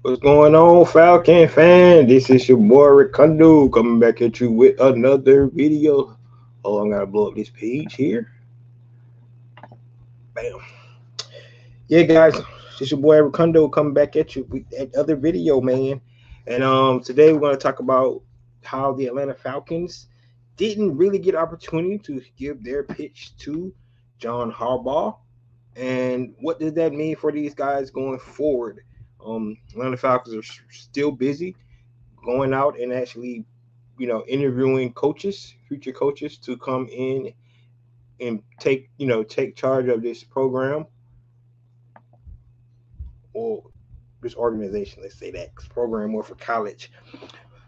What's going on, Falcon fan? This is your boy Ricondo coming back at you with another video. Oh, I'm gonna blow up this page here. Bam. Yeah, guys, this your boy Ricondo coming back at you with another video, man. And today we're gonna talk about how the Atlanta Falcons didn't really get opportunity to give their pitch to John Harbaugh, and what does that mean for these guys going forward. Atlanta Falcons are still busy going out and actually, interviewing coaches, future coaches to come in and take charge of this program or this organization. Let's say that 'cause program more for college.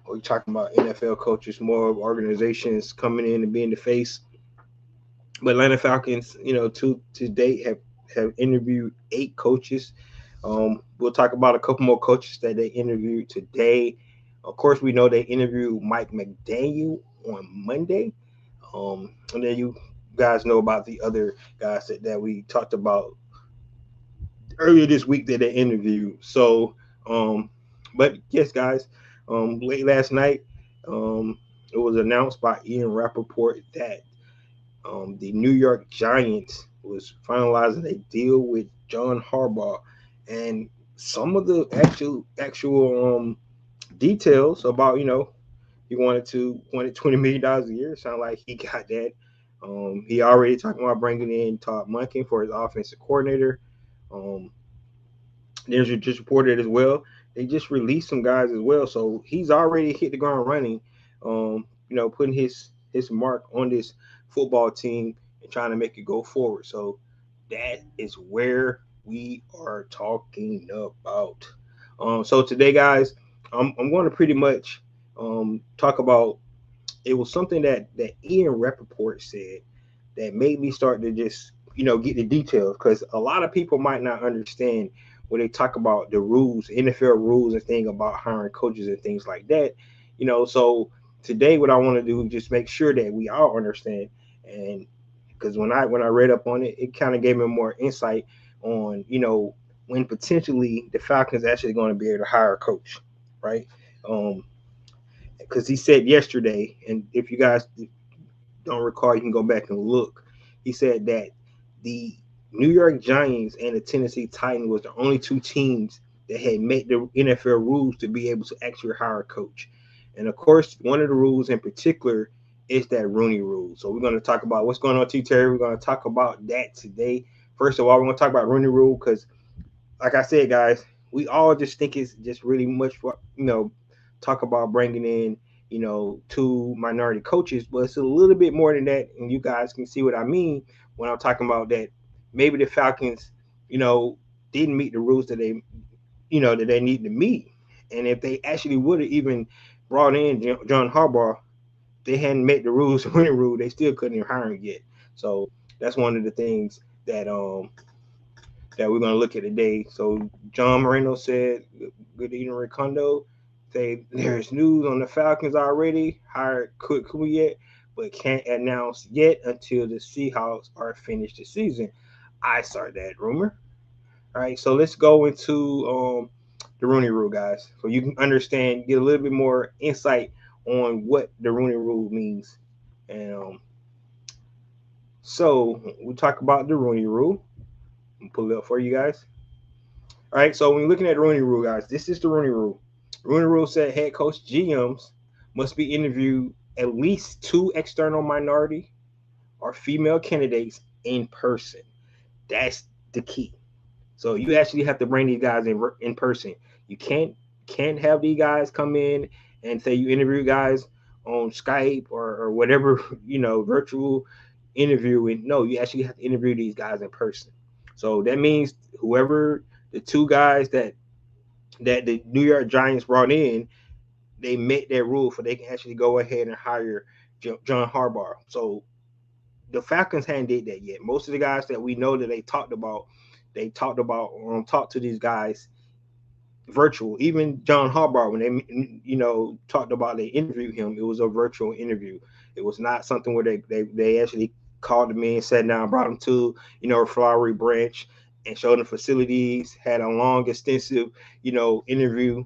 We're talking about NFL coaches, more of organizations coming in and being the face. But Atlanta Falcons, to date have interviewed 8 coaches. We'll talk about a couple more coaches that they interviewed today. Of course, we know they interviewed Mike McDaniel on Monday. And then you guys know about the other guys that we talked about earlier this week that they interviewed. So, but yes, guys, late last night, it was announced by Ian Rappaport that the New York Giants was finalizing a deal with John Harbaugh, and some of the actual details about he wanted $20 million a year. Sound like he got that. He already talking about bringing in Todd Monken for his offensive coordinator. Um, there's just reported as well. They just released some guys as well, so he's already hit the ground running. Putting his mark on this football team and trying to make it go forward. So that is where we are talking about. So today, guys, I'm going to pretty much talk about. It was something that Ian Rappaport said that made me start to just get the details, because a lot of people might not understand when they talk about the rules, NFL rules, and things about hiring coaches and things like that. So today, what I want to do is just make sure that we all understand, and because when I read up on it, it kind of gave me more insight on when potentially the Falcons actually going to be able to hire a coach, right? Um, because he said yesterday, and if you guys don't recall, you can go back and look. He said that the New York Giants and the Tennessee Titans was the only 2 teams that had met the NFL rules to be able to actually hire a coach. And of course, one of the rules in particular is that Rooney Rule. So we're going to talk about what's going on, T. Terry. We're going to talk about that today. First of all, we're going to talk about Rooney Rule because, like I said, guys, we all just think it's just really much for talk about bringing in 2 minority coaches, but it's a little bit more than that, and you guys can see what I mean when I'm talking about that. Maybe the Falcons, you know, didn't meet the rules that they need to meet, and if they actually would have even brought in John Harbaugh, they hadn't met the rules, winning rule, they still couldn't even hire him yet. So that's one of the things that we're going to look at today. So John Moreno said, "Good evening, Ricondo. Say there's news on the Falcons already. Hired could yet, but can't announce yet until the Seahawks are finished the season." I saw that rumor. All right, so let's go into the Rooney Rule, guys, so you can understand, get a little bit more insight on what the Rooney Rule means. And so we talk about the Rooney Rule. I'll pull it up for you guys. All right, so when you're looking at the Rooney Rule, guys, this is the Rooney Rule. Rooney Rule said head coach GMs must be interviewed at least 2 external minority or female candidates in person. That's the key. So you actually have to bring these guys in person. You can't have these guys come in and say you interview guys on Skype or whatever virtual interviewing. No, you actually have to interview these guys in person. So that means whoever the 2 guys that the New York Giants brought in, they met that rule for they can actually go ahead and hire John Harbaugh. So the Falcons hadn't did that yet. Most of the guys that we know that talked to these guys virtual. Even John Harbaugh, when they talked about they interviewed him, it was a virtual interview. It was not something where they actually called him in, sat down, brought him to a flowery branch and showed them facilities, had a long, extensive, interview.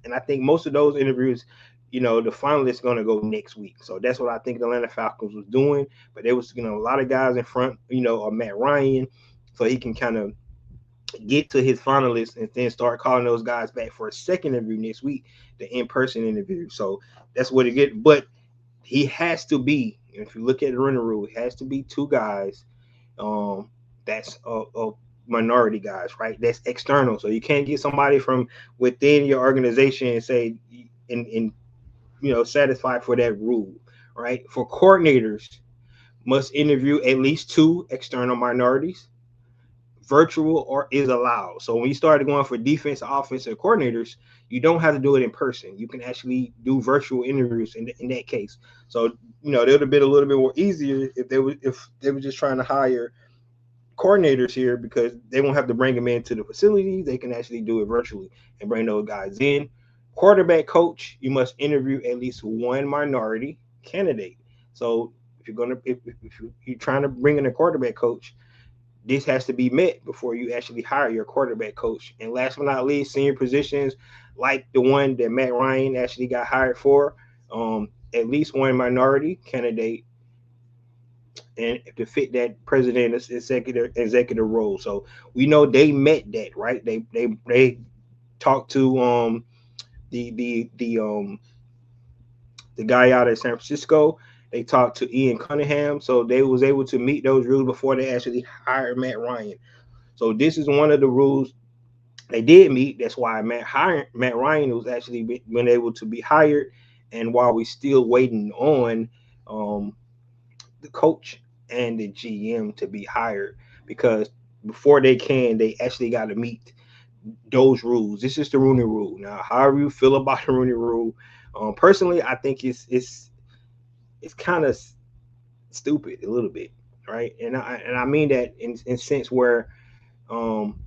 And I think most of those interviews, the finalists going to go next week. So that's what I think the Atlanta Falcons was doing. But there was, a lot of guys in front, of Matt Ryan, so he can kind of get to his finalists and then start calling those guys back for a second interview next week, the in-person interview. So that's what it get. But he has to be, if you look at the running rule, it has to be two guys that's minority guys, right? That's external. So you can't get somebody from within your organization and say and satisfied for that rule, right? For coordinators, must interview at least two external minorities. Virtual or is allowed. So when you started going for defense, offensive coordinators, you don't have to do it in person. You can actually do virtual interviews in that case. So it would have been a little bit more easier if they were just trying to hire coordinators here, because they won't have to bring them into the facility. They can actually do it virtually and bring those guys in. Quarterback coach, you must interview at least one minority candidate. So if you're trying to bring in a quarterback coach, this has to be met before you actually hire your quarterback coach. And last but not least, senior positions like the one that Matt Ryan actually got hired for, at least one minority candidate, and to fit that president executive role. So we know they met that, right? They talked to the guy out of San Francisco. They talked to Ian Cunningham, so they was able to meet those rules before they actually hired Matt Ryan. So this is one of the rules they did meet. That's why Matt Ryan was actually been able to be hired, and while we still waiting on the coach and the GM to be hired, because before they actually got to meet those rules. This is the Rooney Rule. Now, however you feel about the Rooney Rule, personally, I think it's kind of stupid a little bit, right? And I mean that in sense where um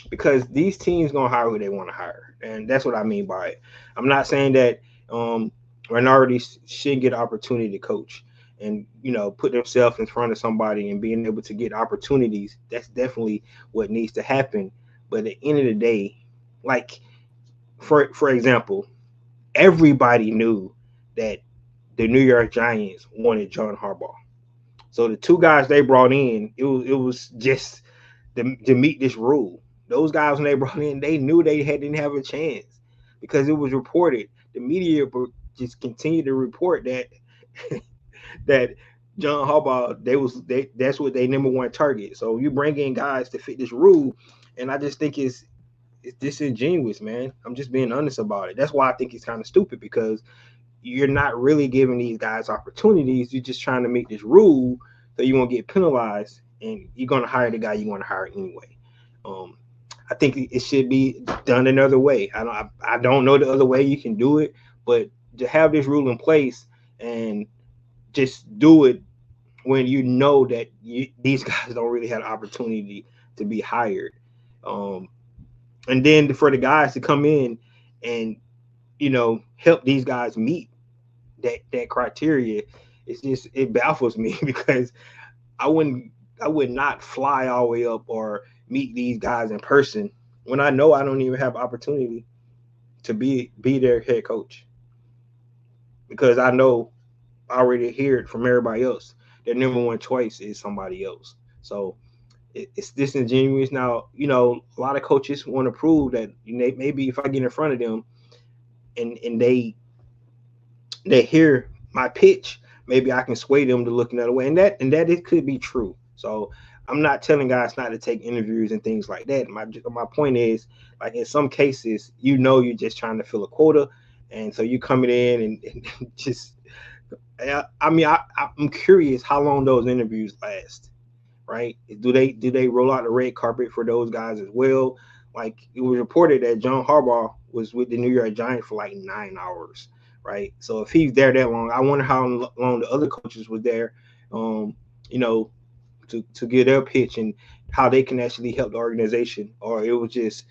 because these teams gonna hire who they want to hire, and that's what I mean by it. I'm not saying that um, minorities should get opportunity to coach and put themselves in front of somebody and being able to get opportunities. That's definitely what needs to happen. But at the end of the day, like for example, everybody knew that the New York Giants wanted John Harbaugh. So the two guys they brought in, it was just to meet this rule. Those guys when they brought in, they knew didn't have a chance because it was reported. The media just continued to report that that John Harbaugh that's what they number one target. So you bring in guys to fit this rule, and I just think it's disingenuous, man. I'm just being honest about it. That's why I think it's kind of stupid, because you're not really giving these guys opportunities. You're just trying to make this rule so you won't get penalized, and you're going to hire the guy you want to hire anyway. Um, I think it should be done another way. I don't know the other way you can do it, but to have this rule in place and just do it when you know that these guys don't really have the opportunity to be hired. Um, and then for the guys to come in and help these guys meet that criteria, it baffles me because I wouldn't I would not fly all the way up or meet these guys in person when I know I don't even have opportunity to be their head coach, because I know I already hear it from everybody else. Their number one choice is somebody else. So it's disingenuous. Now, a lot of coaches want to prove that maybe if I get in front of them and they hear my pitch, maybe I can sway them to look another way. And that it could be true. So I'm not telling guys not to take interviews and things like that. My point is, like, in some cases, you're just trying to fill a quota, and so you coming in and just. I mean, I'm curious how long those interviews last, right? Do they roll out the red carpet for those guys as well? Like, it was reported that John Harbaugh was with the New York Giants for like 9 hours, right? So if he's there that long, I wonder how long the other coaches was there, um, you know, to get their pitch and how they can actually help the organization, or it was just,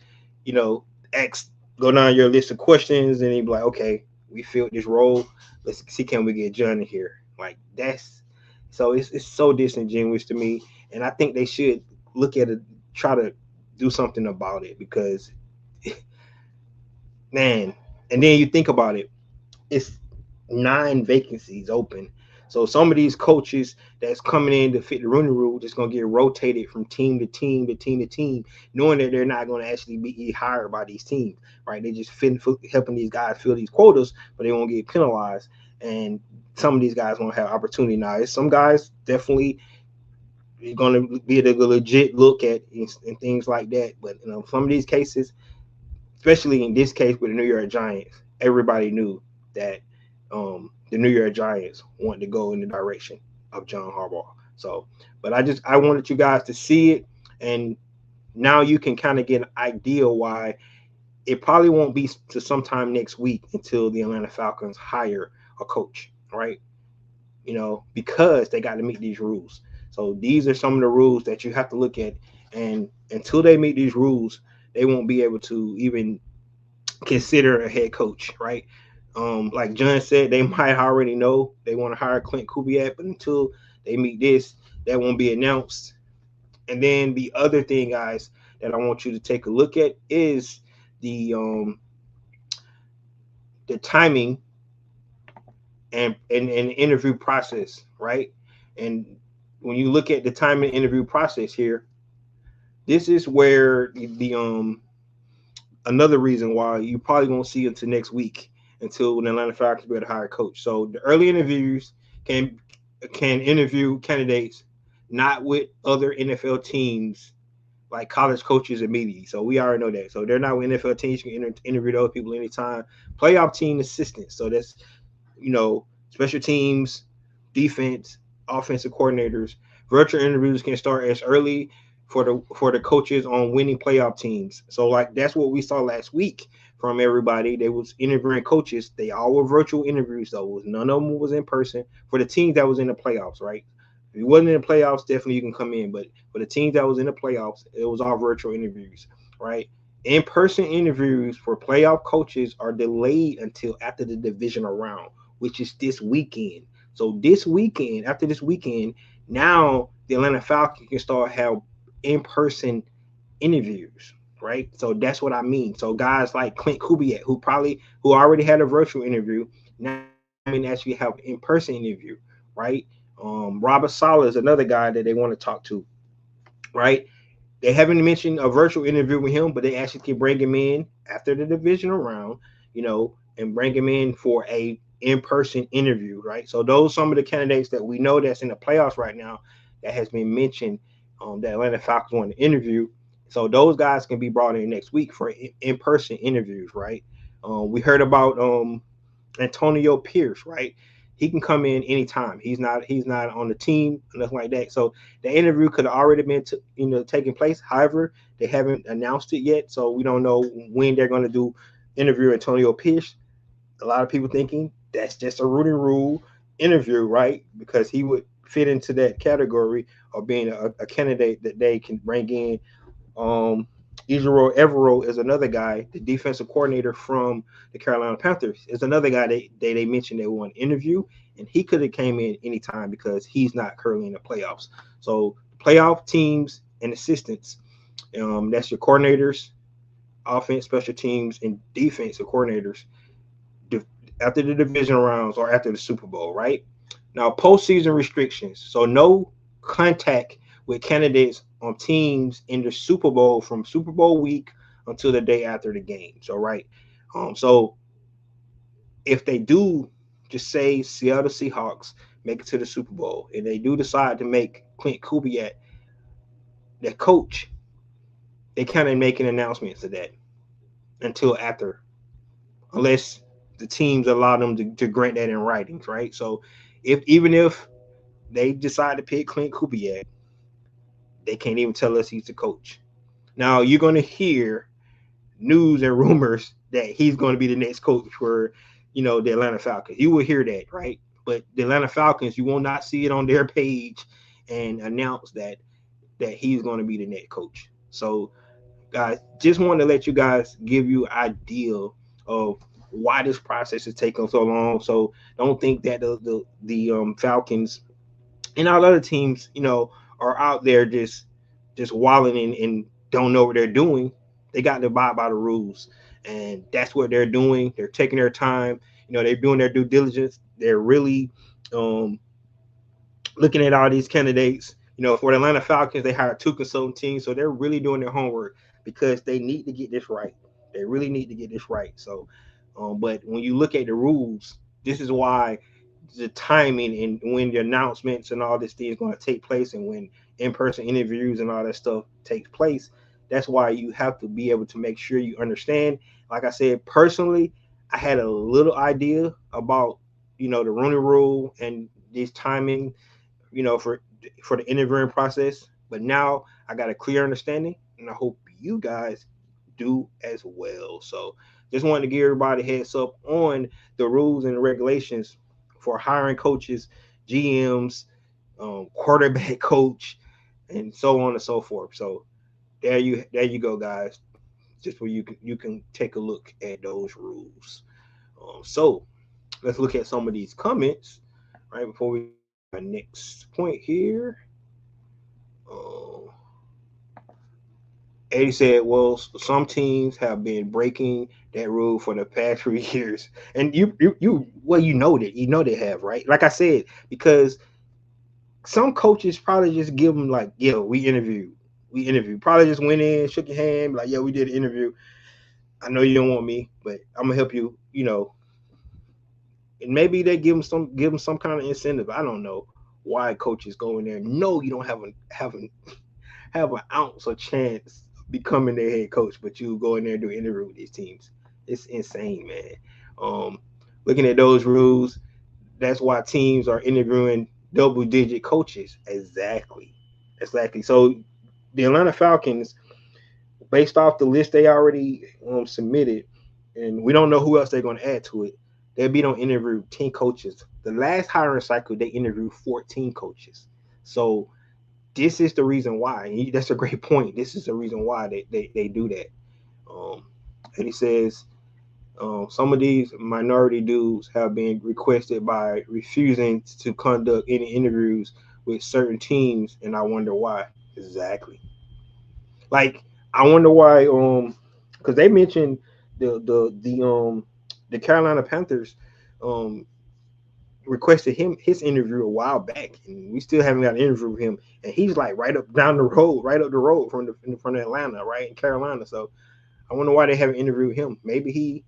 ask go down your list of questions and he'd be like, okay, we filled this role. Let's see, can we get John in here? Like, that's so it's so disingenuous to me, and I think they should look at it, try to do something about it because, man, and then you think about it, it's 9 vacancies open. So some of these coaches that's coming in to fit the Rooney Rule just gonna get rotated from team to team to team to team, knowing that they're not gonna actually be hired by these teams, right? They just helping these guys fill these quotas, but they won't get penalized. And some of these guys won't have opportunity now. Some guys definitely going to be a legit look at and things like that. But some of these cases, especially in this case with the New York Giants, everybody knew that the New York Giants wanted to go in the direction of John Harbaugh. So, but I wanted you guys to see it, and now you can kind of get an idea why it probably won't be to sometime next week until the Atlanta Falcons hire a coach, right? Because they got to meet these rules. So these are some of the rules that you have to look at, and until they meet these rules, they won't be able to even consider a head coach, right? Like John said, they might already know they want to hire Clint Kubiak, but until they meet this, that won't be announced. And then the other thing, guys, that I want you to take a look at is the timing and interview process, right? And when you look at the time and interview process here, this is where the another reason why you probably won't see until next week until the Atlanta Falcons be able to hire a coach. So the early interviews can interview candidates not with other NFL teams like college coaches immediately. So we already know that. So they're not with NFL teams. You can interview those people anytime. Playoff team assistants. So that's special teams, defense, offensive coordinators. Virtual interviews can start as early for the coaches on winning playoff teams. So like that's what we saw last week from everybody. They was interviewing coaches. They all were virtual interviews though. None of them was in person for the teams that was in the playoffs, right? If you wasn't in the playoffs, definitely you can come in. But for the teams that was in the playoffs, it was all virtual interviews, right? In-person interviews for playoff coaches are delayed until after the divisional round, which is this weekend. So this weekend, after this weekend, now the Atlanta Falcons can start have in-person interviews, right? So that's what I mean. So guys like Clint Kubiak, who already had a virtual interview, now I mean actually have an in-person interview, right? Robert Saleh is another guy that they want to talk to, right? They haven't mentioned a virtual interview with him, but they actually can bring him in after the divisional round, and bring him in for a in-person interview, right? So those some of the candidates that we know that's in the playoffs right now that has been mentioned that Atlanta Falcons want to interview. So those guys can be brought in next week for in-person interviews, right? We heard about Antonio Pierce, right? He can come in anytime. He's not on the team, nothing like that. So the interview could have already been taking place. However, they haven't announced it yet, so we don't know when they're going to do interview Antonio Pierce. A lot of people thinking that's just a Rudy Rule interview, right? Because he would fit into that category of being a candidate that they can bring in. um, Israel Evero is another guy, the defensive coordinator from the Carolina Panthers, is another guy they mentioned they want to interview, and he could have came in anytime because he's not currently in the playoffs. So playoff teams and assistants, that's your coordinators, offense, special teams, and defensive coordinators after the division rounds or after the Super Bowl, right? Now, postseason restrictions. So no contact with candidates on teams in the Super Bowl from Super Bowl week until the day after the game. So, right. So if they do, just say Seattle Seahawks make it to the Super Bowl, and they do decide to make Clint Kubiak their coach, they kind of making announcements of that until after, unless the teams allow them to grant that in writings, right? So even if they decide to pick Clint Kubiak, they can't even tell us he's the coach. Now you're going to hear news and rumors that he's going to be the next coach for, the Atlanta Falcons. You will hear that, right? But the Atlanta Falcons, you will not see it on their page and announce that he's going to be the next coach. So, guys, just wanted to let you guys give you an idea of why this process is taking so long. So don't think that the Falcons and all other teams, are out there just just wallowing and don't know what they're doing. They got to abide by the rules, and that's what they're doing. They're taking their time. They're doing their due diligence. They're really um, looking at all these candidates. For the Atlanta Falcons, they hired two consulting teams, so they're really doing their homework because they need to get this right. They really need to get this right. So, but when you look at the rules, this is why the timing and when the announcements and all this thing is going to take place, and when in-person interviews and all that stuff takes place. That's why you have to be able to make sure you understand. Like I said, personally, I had a little idea about the Rooney Rule and this timing for the interviewing process. But now I got a clear understanding, and I hope you guys do as well. So just wanted to give everybody a heads up on the rules and regulations for hiring coaches, GMs, quarterback coach, and so on and so forth. So there you go, guys. Just where you can take a look at those rules. So let's look at some of these comments right before we my next point here. Uh, Eddie said, "Well, some teams have been breaking that rule for the past 3 years, and well, they have, right? Like I said, because some coaches probably just give them like, yo, we interviewed, probably just went in, shook your hand, like, yeah, we did an interview. I know you don't want me, but I'm gonna help you, and maybe they give them some kind of incentive. I don't know why coaches go in there. No, you don't have an ounce of chance of becoming their head coach, but you go in there and do an interview with these teams. It's insane, man. Um, Looking at those rules, that's why teams are interviewing double digit coaches. Exactly. Exactly. So the Atlanta Falcons, based off the list they already submitted, and we don't know who else they're going to add to it, they'll be on interview 10 coaches. The last hiring cycle, they interviewed 14 coaches. So this is the reason why. That's a great point. This is the reason why they do that. Um, and he says some of these minority dudes have been requested by refusing to conduct any interviews with certain teams, and I wonder why. Exactly. Like I wonder why. Because they mentioned the Carolina Panthers um requested his interview a while back, and we still haven't got an interview with him. And he's like right up the road from Atlanta, right in Carolina. So I wonder why they haven't interviewed him. Maybe he,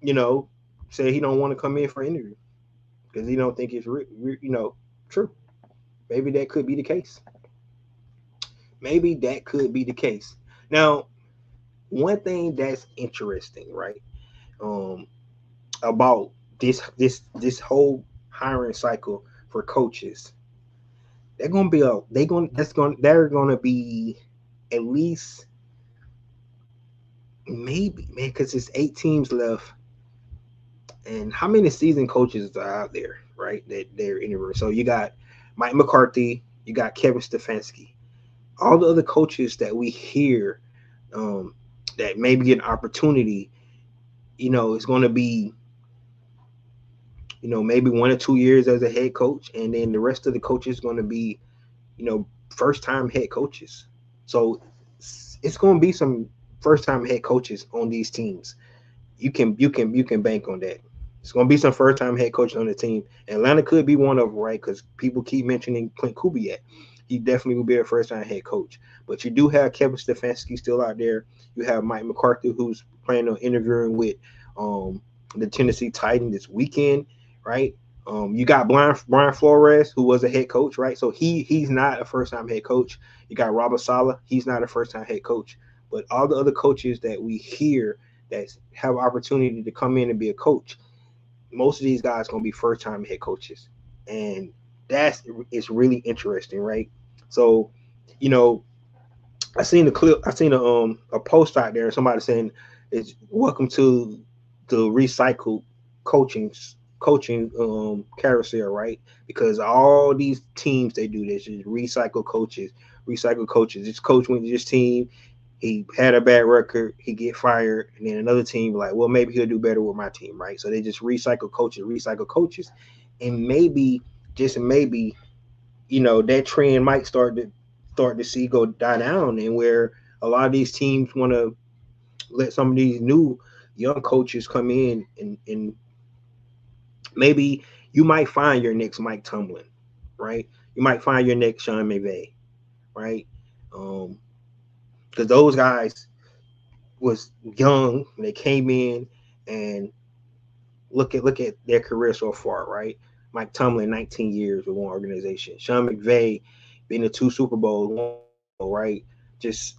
you know, said he don't want to come in for an interview because he don't think it's true. Maybe that could be the case. Maybe that could be the case. Now, one thing that's interesting, right? Um, about this whole hiring cycle for coaches, they're gonna be at least maybe, man, because it's 8 teams left, and how many seasoned coaches are out there, right? That they're interviewing. So you got Mike McCarthy, you got Kevin Stefanski, all the other coaches that we hear um, that maybe get an opportunity. It's going to be maybe 1 or 2 years as a head coach, and then the rest of the coaches going to be first time head coaches. So it's going to be some first time head coaches on these teams. You can bank on that. It's going to be some first time head coaches on the team. Atlanta could be one of them, right? Because people keep mentioning Clint Kubiak. He definitely will be a first time head coach. But you do have Kevin Stefanski still out there. You have Mike McCarthy, who's planning on interviewing with um, the Tennessee Titans this weekend, right? You got Brian Flores, who was a head coach, right? So he's not a first time head coach. You got Robert Saleh, he's not a first time head coach. But all the other coaches that we hear that have opportunity to come in and be a coach, most of these guys gonna be first time head coaches, and that's it's really interesting, right? So, you know, I seen a post out there, somebody saying it's welcome to the recycled coaching carousel, right? Because all these teams they do this is recycle coaches. This coach went to this team, he had a bad record, he get fired, and then another team like, well, maybe he'll do better with my team, right? So they just recycle coaches, and maybe just maybe, that trend might start start to see go die down, and where a lot of these teams want to let some of these new young coaches come in, and maybe you might find your next Mike Tomlin, right? You might find your next Sean McVay, right? Because those guys was young when they came in, and look at their career so far, right? Mike Tomlin, 19 years with one organization. Sean McVay, being to two Super Bowls, right? Just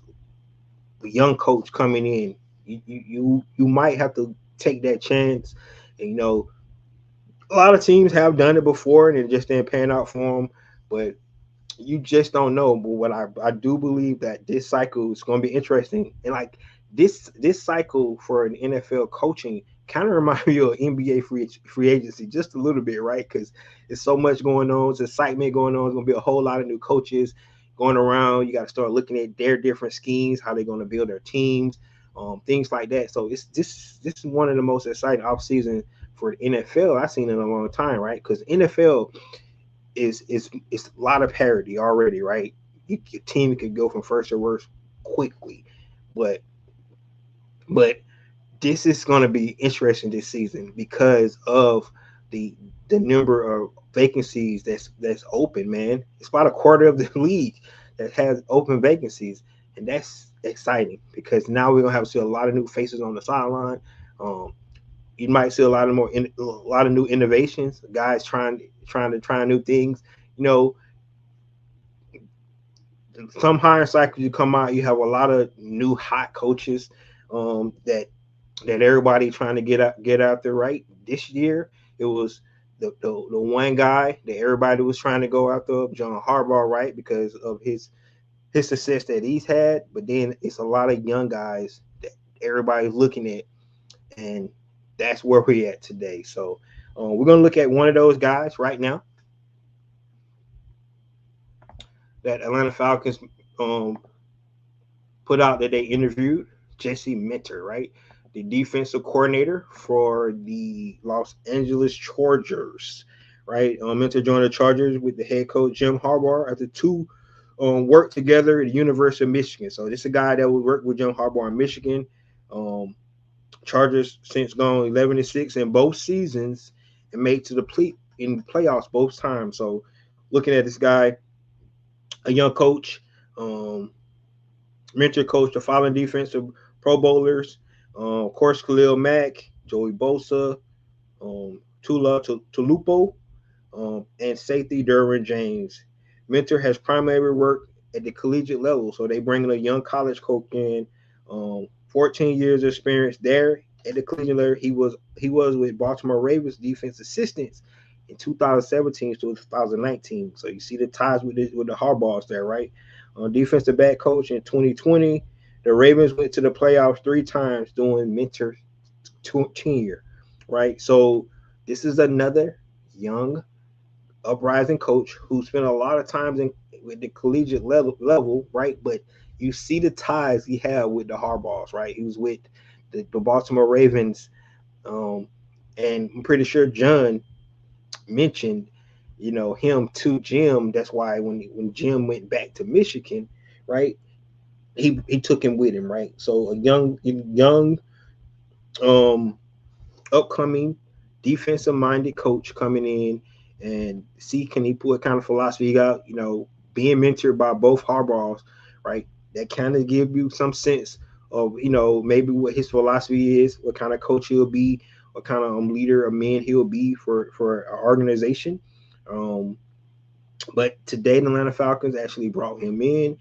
a young coach coming in. You might have to take that chance. And, a lot of teams have done it before and it just didn't pan out for them. But you just don't know. But what I do believe that this cycle is going to be interesting, and like this cycle for an NFL coaching kind of reminds me of NBA free agency just a little bit, right? Because there's so much going on, there's excitement going on. There's going to be a whole lot of new coaches going around. You got to start looking at their different schemes, how they're going to build their teams, things like that. So it's this is one of the most exciting off season for the NFL I've seen in a long time, right? Because NFL is a lot of parity already, right? Your team could go from first to worst quickly, but but this is going to be interesting this season because of the number of vacancies that's open. Man, it's about a quarter of the league that has open vacancies, and that's exciting because now we're gonna have to see a lot of new faces on the sideline. Um, you might see a lot of new innovations, guys trying to try new things. You know, some higher cycles you come out, you have a lot of new hot coaches that everybody trying to get out there. Right, this year it was the one guy that everybody was trying to go after, John Harbaugh, right, because of his success that he's had. But then it's a lot of young guys that everybody's looking at, and that's where we're at today. So we're gonna look at one of those guys right now that Atlanta Falcons um, put out that they interviewed. Jesse Minter, right? The defensive coordinator for the Los Angeles Chargers, right? Minter joined the Chargers with the head coach Jim Harbaugh after two worked together at the University of Michigan. So this is a guy that would work with Jim Harbaugh in Michigan. Um, Chargers since gone 11-6 in both seasons and made to the playoffs both times. So looking at this guy, a young coach, mentor coach the following defensive Pro Bowlers. Of course, Khalil Mack, Joey Bosa, Tula Tulupo, and safety Derwin James. Mentor has primarily worked at the collegiate level, so they bring in a young college coach in. 14 years of experience there at the collegiate level. He was with Baltimore Ravens defense assistants in 2017 to 2019. So you see the ties with the Harbaughs there, right? Defensive back coach in 2020. The Ravens went to the playoffs 3 times during Mentor's tenure, right? So this is another young uprising coach who spent a lot of times with the collegiate level, right? But you see the ties he had with the Harbaughs, right? He was with the Baltimore Ravens, and I'm pretty sure John mentioned, him to Jim. That's why when Jim went back to Michigan, right, he took him with him, right? So a young um upcoming defensive minded coach coming in and see can he put kind of philosophy he got, being mentored by both Harbaughs, right? That kind of give you some sense of, maybe what his philosophy is, what kind of coach he'll be, what kind of leader of men he'll be for an organization. But today, the Atlanta Falcons actually brought him in.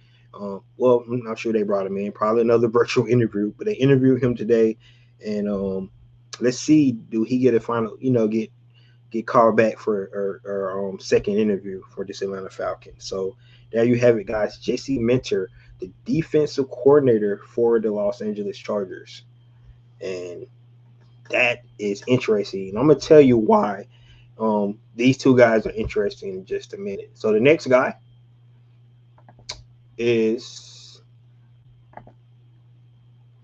Well, I'm not sure they brought him in. Probably another virtual interview, but they interviewed him today, and let's see, do he get a final? Get called back for or second interview for this Atlanta Falcons. So there you have it, guys. Jesse Minter, the defensive coordinator for the Los Angeles Chargers, and that is interesting. And I'm gonna tell you why. These two guys are interesting in just a minute. So the next guy is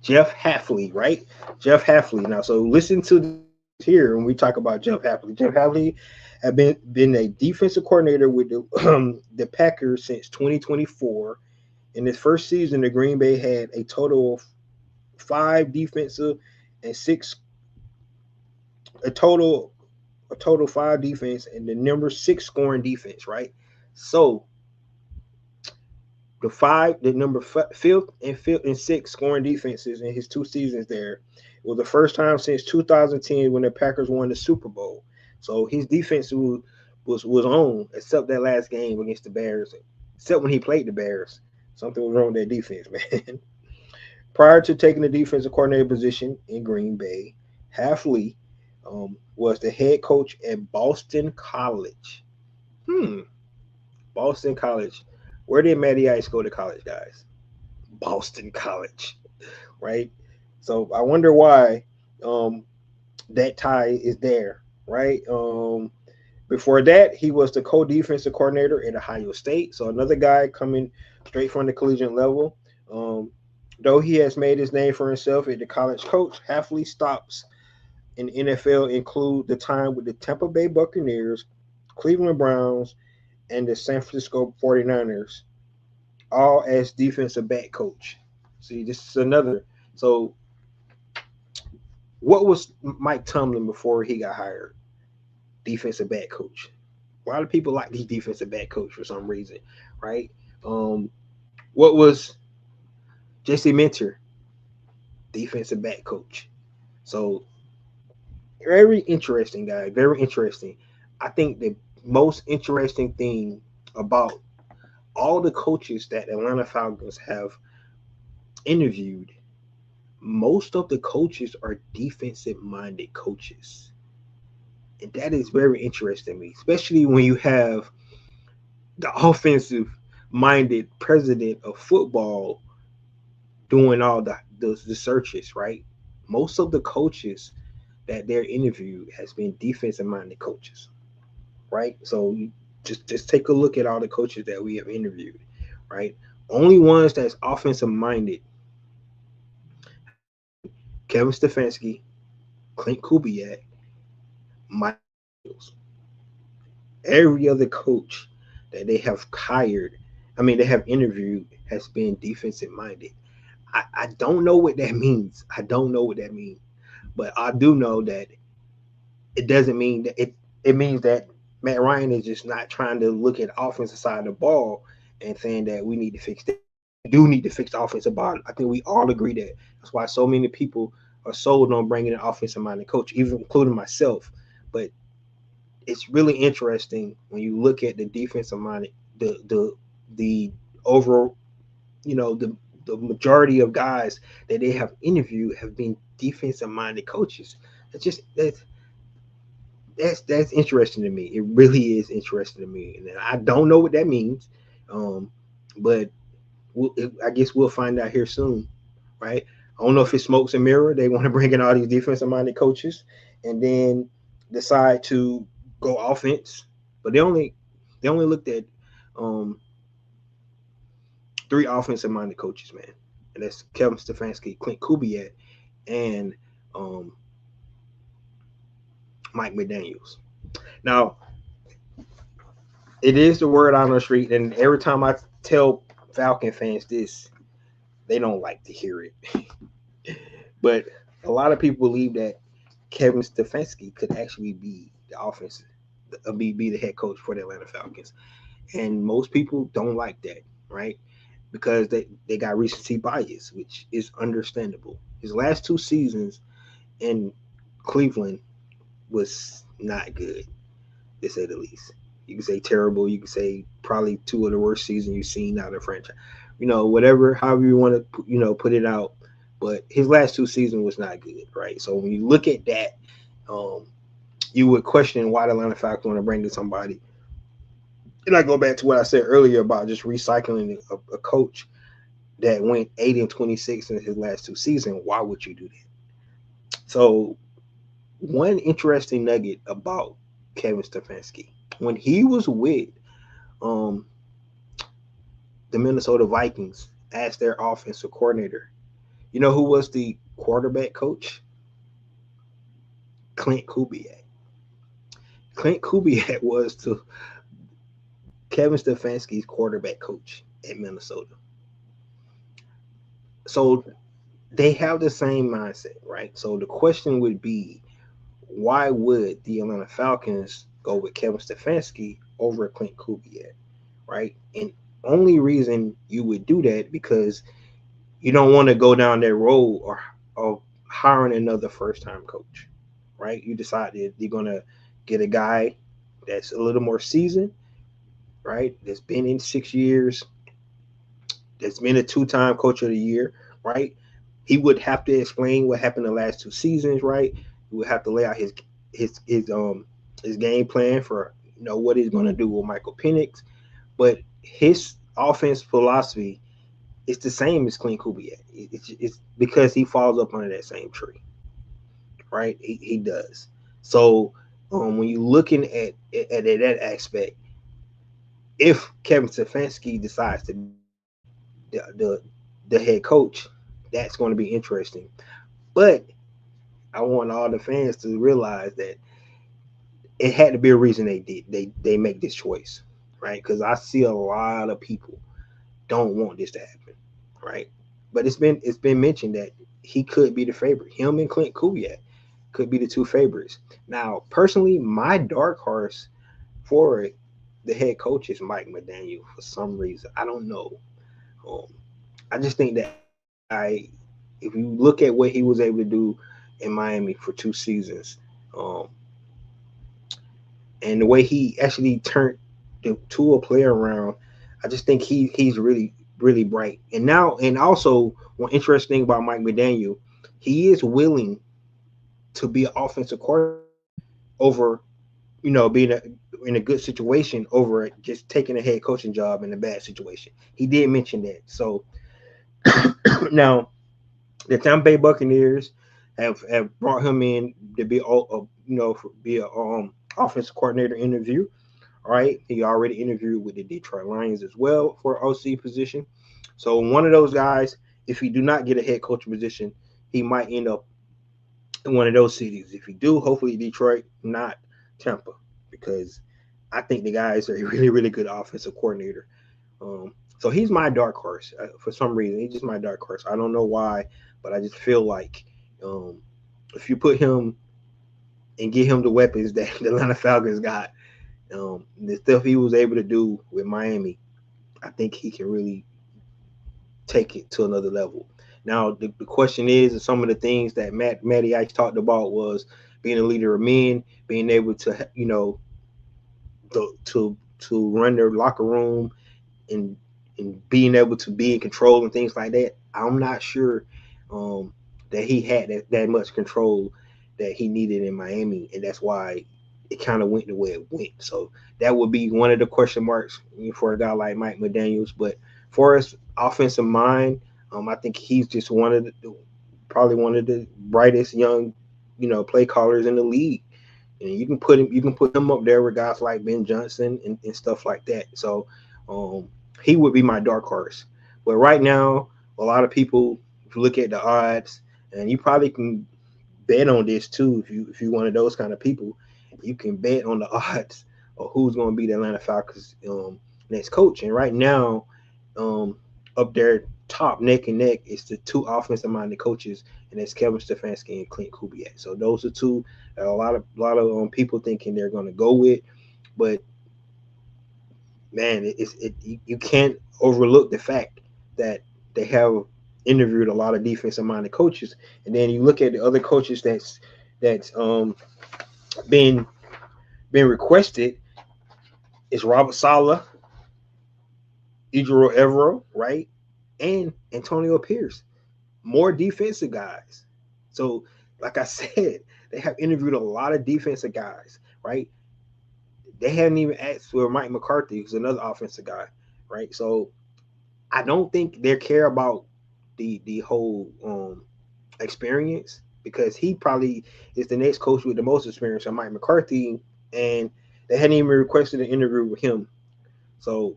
Jeff Hafley, right? Jeff Hafley. Now, so listen to here when we talk about Jeff Hadley. Jeff Hadley had been a defensive coordinator with the Packers since 2024. In his first season, the Green Bay had a total of five defensive and six a total five defense and the number six scoring defense, right? So the number fifth and sixth scoring defenses in his two seasons there. It was the first time since 2010 when the Packers won the Super Bowl. So his defense was on, except that last game against the Bears. Except when he played the Bears, something was wrong with that defense, man. Prior to taking the defensive coordinator position in Green Bay, Halfley was the head coach at Boston College. Boston College. Where did Matty Ice go to college, guys? Boston College, right? So I wonder why um, that tie is there, right? Before that, he was the co-defensive coordinator at Ohio State. So another guy coming straight from the collegiate level. Though he has made his name for himself as the college coach, Halfley stops in NFL include the time with the Tampa Bay Buccaneers, Cleveland Browns, and the San Francisco 49ers, all as defensive back coach. See, this is another. So, what was Mike Tomlin before he got hired? Defensive back coach. A lot of people like these defensive back coach for some reason, right? What was Jesse Minter? Defensive back coach. So, very interesting, guy. Very interesting. I think the most interesting thing about all the coaches that Atlanta Falcons have interviewed, most of the coaches are defensive minded coaches. And that is very interesting to me, especially when you have the offensive minded president of football doing all the searches, right? Most of the coaches that they're interviewed has been defensive minded coaches, right? So you just take a look at all the coaches that we have interviewed, right? Only ones that's offensive minded Kevin Stefanski, Clint Kubiak, Mike Daniels. Every other coach that they have hired, they have interviewed, has been defensive minded. I don't know what that means. I don't know what that means. But I do know that it doesn't mean that it means that Matt Ryan is just not trying to look at the offensive side of the ball and saying that we need to fix that. We do need to fix the offensive ball. I think we all agree that. That's why so many people are sold on bringing an offensive minded coach, even including myself. But it's really interesting when you look at the defensive minded, the overall, the majority of guys that they have interviewed have been defensive minded coaches. It's just that's interesting to me. It really is interesting to me, and I don't know what that means, but I guess we'll find out here soon, right? I don't know if it's smokes and mirror. They want to bring in all these defensive minded coaches, and then decide to go offense, but they only looked at three offensive minded coaches, man, and that's Kevin Stefanski, Clint Kubiak, and Mike McDaniels. Now, it is the word on the street, and every time I tell Falcon fans this, they don't like to hear it. But a lot of people believe that Kevin Stefanski could actually be the offensive, be the head coach for the Atlanta Falcons, and most people don't like that, right? Because they got recency bias, which is understandable. His last two seasons in Cleveland was not good, to say the least. You can say terrible. You can say probably two of the worst seasons you've seen out of the franchise. Whatever, however you want to, put it out. But his last two seasons was not good, right? So when you look at that, you would question why the Atlanta Falcons want to bring in somebody. And I go back to what I said earlier about just recycling a coach that went 8-26 in his last two seasons. Why would you do that? So one interesting nugget about Kevin Stefanski, when he was with the Minnesota Vikings as their offensive coordinator, you know who was the quarterback coach? Clint Kubiak. Clint Kubiak was to Kevin Stefanski's quarterback coach at Minnesota. So they have the same mindset, right? So the question would be, why would the Atlanta Falcons go with Kevin Stefanski over Clint Kubiak, right? And only reason you would do that because you don't want to go down that road or hiring another first time coach, right? You decided you're gonna get a guy that's a little more seasoned, right? That's been in 6 years, that's been a two-time coach of the year, right? He would have to explain what happened the last two seasons, right? He would have to lay out his his um his game plan for what he's going to do with Michael Penix, but his offense philosophy is the same as Clint Kubiak. It's because he falls up under that same tree, right? He does. So when you're looking at that aspect, if Kevin Stefanski decides to be the the head coach, that's going to be interesting. But I want all the fans to realize that it had to be a reason they make this choice, right? Because I see a lot of people don't want this to happen, right? But it's been mentioned that he could be the favorite. Him and Clint Kubiak could be the two favorites. Now, personally, my dark horse for the head coach is Mike McDaniel for some reason. I don't know. Um, I just think that guy, if you look at what he was able to do in Miami for two seasons, um, and the way he actually turned the Tua player around, I just think he's really bright. And also one interesting thing about Mike McDaniel, he is willing to be an offensive coordinator over being in a good situation over just taking a head coaching job in a bad situation. He did mention that. So now the Tampa Bay Buccaneers have brought him in to be be a offensive coordinator interview. All right, he already interviewed with the Detroit Lions as well for OC position. So one of those guys, if he do not get a head coach position, he might end up in one of those cities. If he do, hopefully Detroit, not Tampa, because I think the guy is a really good offensive coordinator. So he's my dark horse for some reason. He's just my dark horse. I don't know why, but I just feel like um, if you put him and get him the weapons that the Atlanta Falcons got, the stuff he was able to do with Miami, I think he can really take it to another level. Now, the question is, and some of the things that Matty Ice talked about was being a leader of men, being able to, to run their locker room and being able to be in control and things like that. I'm not sure um, that he had that much control that he needed in Miami, and that's why it kind of went the way it went. So that would be one of the question marks for a guy like Mike McDaniel's. But for his offensive mind, I think he's just probably one of the brightest young, play callers in the league. And you can put him up there with guys like Ben Johnson and stuff like that. So um, he would be my dark horse. But right now, a lot of people, if you look at the odds, and you probably can bet on this too, if you one of those kind of people, you can bet on the odds of who's going to be the Atlanta Falcons next coach. And right now, um, up there top neck and neck is the two offensive minded coaches, and that's Kevin Stefanski and Clint Kubiak. So those are two that a lot of people thinking they're going to go with, but man, you can't overlook the fact that they have interviewed a lot of defensive minded coaches, and then you look at the other coaches that's been been requested is Robert Sala, Idro Evero, right, and Antonio Pierce, more defensive guys. So, like I said, they have interviewed a lot of defensive guys, right? They haven't even asked for Mike McCarthy, who's another offensive guy, right? So I don't think they care about the whole experience because he probably is the next coach with the most experience on Mike McCarthy, and they hadn't even requested an interview with him. So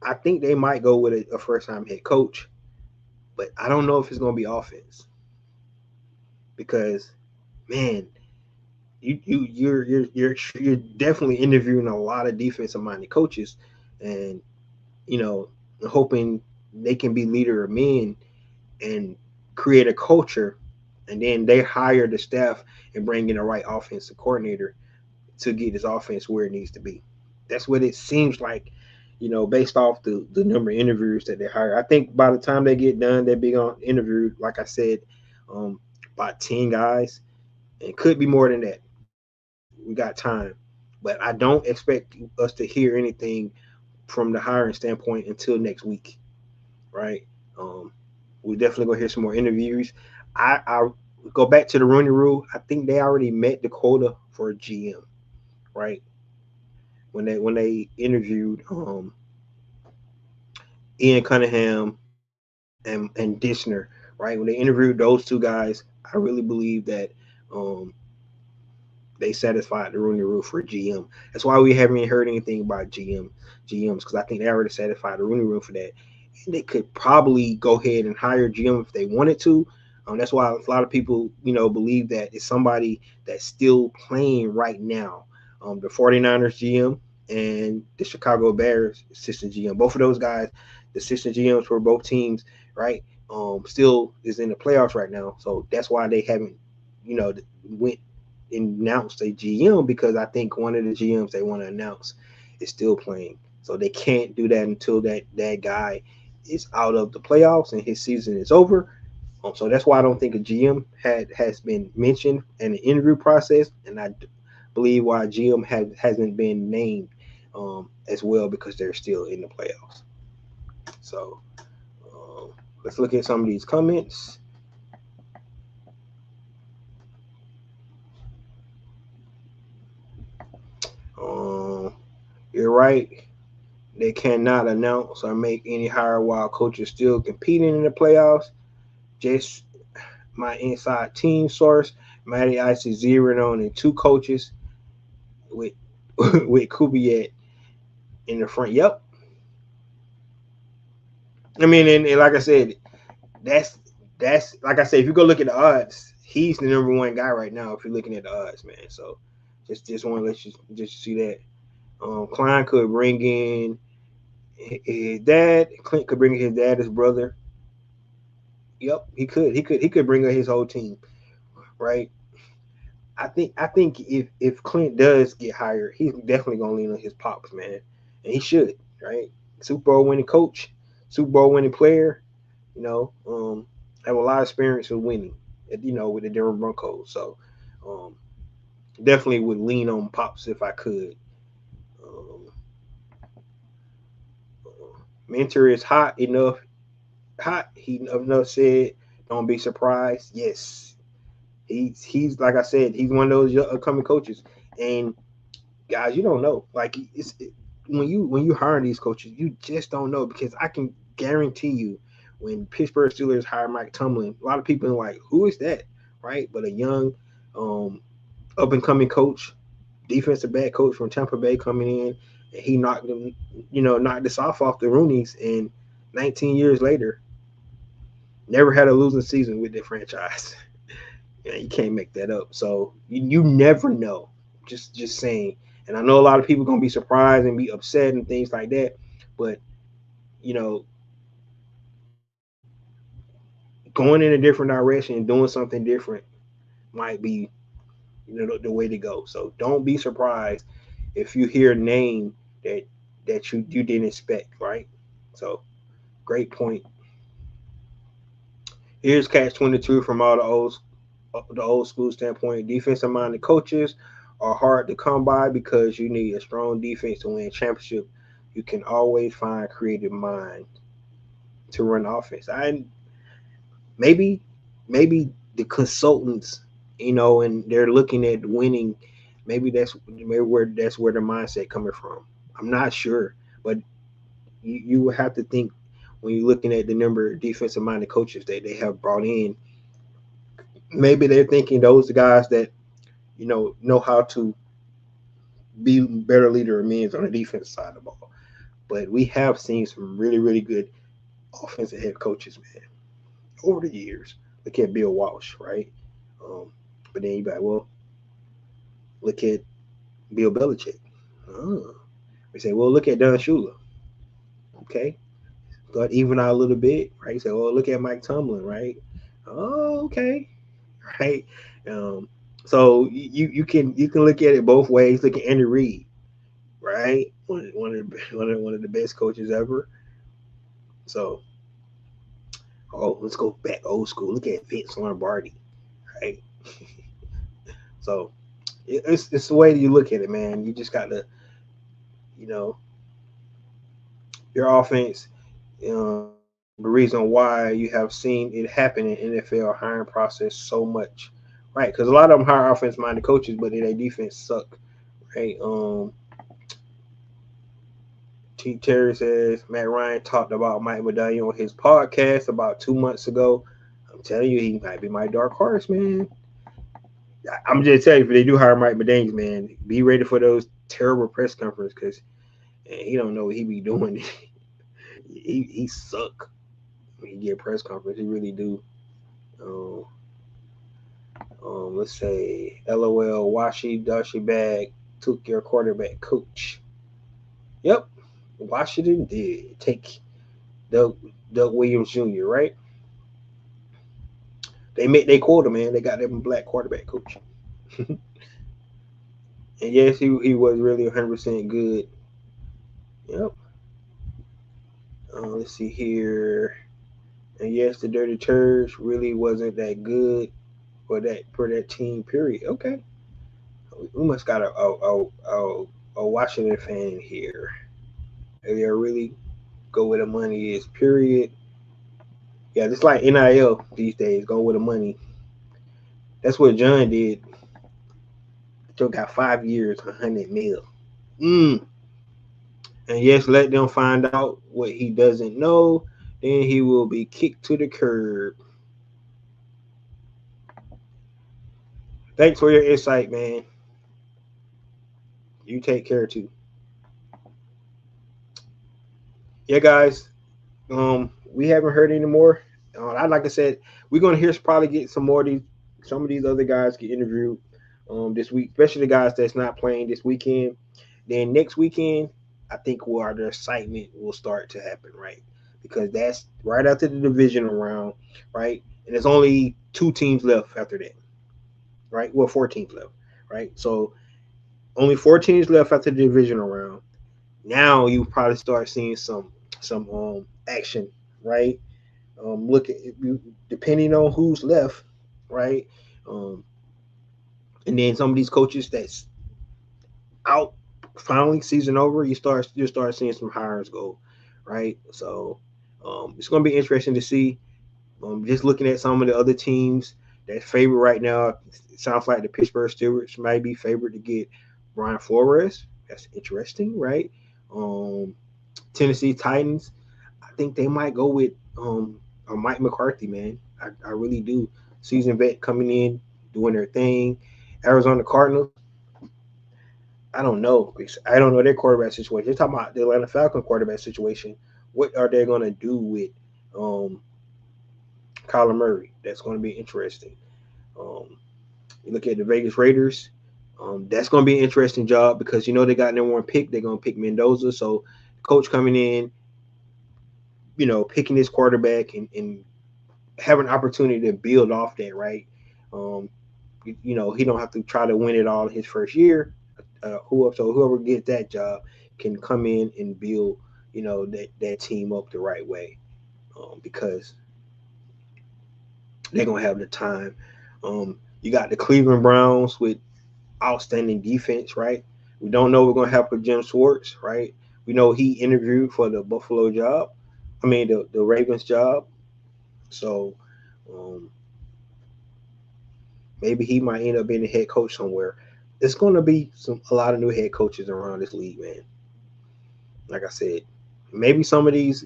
I think they might go with a first time head coach, but I don't know if it's going to be offense because man, you're definitely interviewing a lot of defensive minded coaches, and you know, hoping they can be leader of men and create a culture, and then they hire the staff and bring in the right offensive coordinator to get this offense where it needs to be. That's what it seems like, based off the number of interviewers that they hire. I think by the time they get done, they're big on interview, like I said, about 10 guys. It could be more than that. We got time. But I don't expect us to hear anything from the hiring standpoint until next week, right? Um, we definitely gonna hear some more interviews. I go back to the Rooney Rule. I think they already met the quota for GM, right? When they interviewed Ian Cunningham and Dishner, right? When they interviewed those two guys, I really believe that um, they satisfied the Rooney Rule for GM. That's why we haven't heard anything about GMs, because I think they already satisfied the Rooney Rule for that. And they could probably go ahead and hire GM if they wanted to. That's why a lot of people, believe that it's somebody that's still playing right now. The 49ers GM and the Chicago Bears assistant GM. Both of those guys, the assistant GMs for both teams, right? Still is in the playoffs right now. So that's why they haven't, went announced a GM, because I think one of the GMs they want to announce is still playing. So they can't do that until that guy is out of the playoffs and his season is over. So that's why I don't think a GM has been mentioned in the interview process, and I believe why GM hasn't been named as well, because they're still in the playoffs. So let's look at some of these comments. Um, you're right. They cannot announce or make any hire while coaches still competing in the playoffs. Just my inside team source, Matty Ice is zeroing on in two coaches with with Kubiak in the front. Yep. I mean, and like I said, that's that's like I said. If you go look at the odds, he's the number one guy right now. If you're looking at the odds, man. So just want to let you just see that. Klein could bring in his dad. Clint could bring in his dad, his brother. Yep, he could bring in his whole team, right? I think if Clint does get hired, he's definitely gonna lean on his pops, man, and he should, right? Super Bowl winning coach, Super Bowl winning player, have a lot of experience with winning, with the Denver Broncos. So, um, definitely would lean on pops if I could. Um, Mentor is hot enough, he enough said. Don't be surprised. Yes, he's like I said, he's one of those upcoming coaches, and guys, you don't know. Like when you hire these coaches, you just don't know, because I can guarantee you, when Pittsburgh Steelers hire Mike Tomlin, a lot of people are like, "Who is that?" Right? But a young, um, up and coming coach, defensive back coach from Tampa Bay coming in, and he knocked them, knocked this off the Roonies, and 19 years later, never had a losing season with their franchise. You can't make that up. So you never know. Just saying. And I know a lot of people gonna be surprised and be upset and things like that, but you know, going in a different direction and doing something different might be the way to go. So don't be surprised if you hear a name that you didn't expect, right? So great point. Here's catch 22 from all the old school standpoint. Defensive minded coaches are hard to come by, because you need a strong defense to win a championship. You can always find creative mind to run offense. I maybe maybe the consultants, and they're looking at winning. Maybe where the mindset coming from. I'm not sure, but you would have to think, when you're looking at the number of defensive minded coaches that they have brought in. Maybe they're thinking those guys that know how to be better leader of men on the defense side of the ball. But we have seen some really, really good offensive head coaches, man, over the years. Look at Bill Walsh, right? Um, but then you back, well, Look at Bill Belichick. Oh. We say, well, look at Don Shula. Okay. Got even out a little bit, right? So, well, look at Mike Tomlin, right? Oh, okay. Right. Um, so you can look at it both ways. Look at Andy Reid, right? One of the best coaches ever. So, oh, let's go back old school. Look at Vince Lombardi, right? So it's the way you look at it, man. You just got to, you know, your offense. The reason why you have seen it happen in NFL hiring process so much, right? Because a lot of them hire offense-minded coaches, but their defense suck, right? T. Terry says Matt Ryan talked about Mike Medallion on his podcast about 2 months ago. I'm telling you, he might be my dark horse, man. I'm just telling you, if they do hire Mike Medallion, man, be ready for those terrible press conferences because he don't know what he be doing. he suck when he get press conference. He really do. Um, let's say, LOL, Washi Dashi Bag took your quarterback coach. Yep, Washington did take Doug, Doug Williams Jr., right? They met their quota, man. They got them black quarterback coach. And yes, he was really 100% good. Yep. Let's see here. And yes, the Dirty Turds really wasn't that good for that team. Period. Okay. We must got a Washington fan here. They really go where the money is. Period. Yeah, it's like NIL these days. Go where the money. That's what John did. Joe got 5 years, 100 mil. Mm. And yes, let them find out what he doesn't know. Then he will be kicked to the curb. Thanks for your insight, man. You take care too. Yeah, guys. We haven't heard any more. Like I said, we're gonna hear probably get some of these other guys get interviewed this week, especially the guys that's not playing this weekend. Then next weekend, I think where the excitement will start to happen, right? Because that's right after the divisional round, right? And there's only 2 teams left after that, right? Well, 4 teams left, right? So only 4 teams left after the divisional round. Now you probably start seeing some action, right? Look at depending on who's left, right? Um, and then some of these coaches that's out finally season over, you start seeing some hires go, right? So it's going to be interesting to see. Just looking at some of the other teams that favorite right now, it sounds like the Pittsburgh Steelers might be favored to get Brian Flores. That's interesting, right? Um, Tennessee Titans, I think they might go with Mike McCarthy, man. I really do. Season vet coming in, doing their thing. Arizona Cardinals, I don't know. I don't know their quarterback situation. They're talking about the Atlanta Falcons quarterback situation. What are they going to do with um, Kyler Murray? That's going to be interesting. Um, you look at the Vegas Raiders. That's going to be an interesting job because they got number one pick. They're going to pick Mendoza. So, coach coming in, picking his quarterback and have an opportunity to build off that, right? Um, he don't have to try to win it all his first year. Whoever gets that job can come in and build, that team up the right way, because they're gonna have the time. You got the Cleveland Browns with outstanding defense, right? We don't know what's gonna happen with Jim Schwartz, right? We know he interviewed for the Buffalo job. I mean the Ravens job. So um, maybe he might end up being a head coach somewhere. It's going to be a lot of new head coaches around this league, man. Like I said, maybe some of these,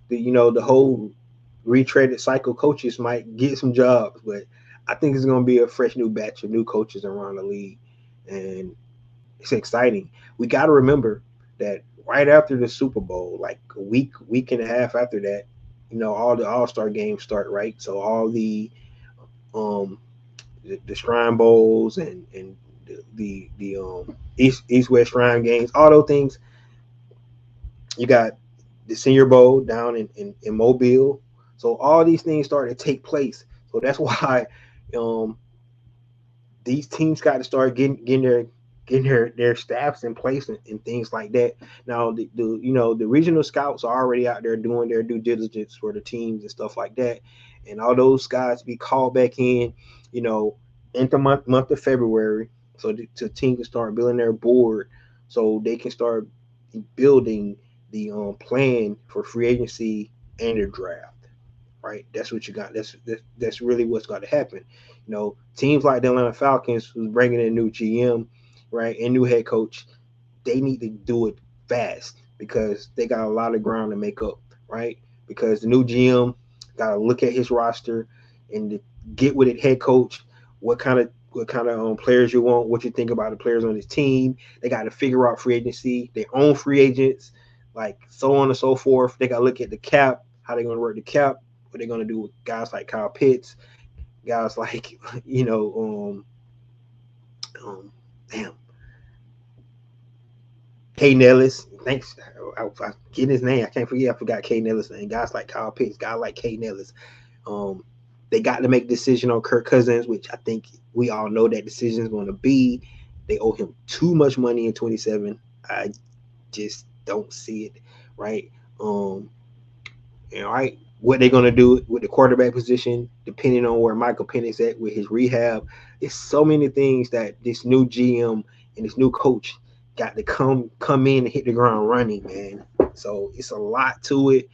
the whole retreaded cycle coaches might get some jobs, but I think it's going to be a fresh new batch of new coaches around the league, and it's exciting. We got to remember that right after the Super Bowl, like a week and a half after that, all the All-Star games start, right? So all the um the Shrine Bowls and East West Shrine games, all those things. You got the Senior Bowl down in Mobile, so all these things started to take place. So that's why um, these teams got to start getting their staffs in place and things like that. Now the regional scouts are already out there doing their due diligence for the teams and stuff like that, and all those guys be called back in, you know, in the month of February, so the team can start building their board, so they can start building the plan for free agency and the draft. Right, that's what you got. That's really what's got to happen. Teams like the Atlanta Falcons, who's bringing in a new GM, right, and new head coach, they need to do it fast because they got a lot of ground to make up, right? Because the new GM got to look at his roster and get with it, head coach, what kind of players you want, what you think about the players on his team. They got to figure out free agency, their own free agents, like so on and so forth. They got to look at the cap, how they're going to work the cap, what they're going to do with guys like Kyle Pitts, guys like damn, Kay Nellis. Thanks. I get his name. I can't forget. I forgot Kay Nellis' name. Guys like Kyle Pitts, guys like Kay Nellis. Um, they got to make a decision on Kirk Cousins, which I think we all know that decision is going to be. They owe him too much money in 27. I just don't see it, right? Right. What they're going to do with the quarterback position, depending on where Michael Penix at with his rehab. It's so many things that this new GM and this new coach got to come in and hit the ground running, man. So it's a lot to it.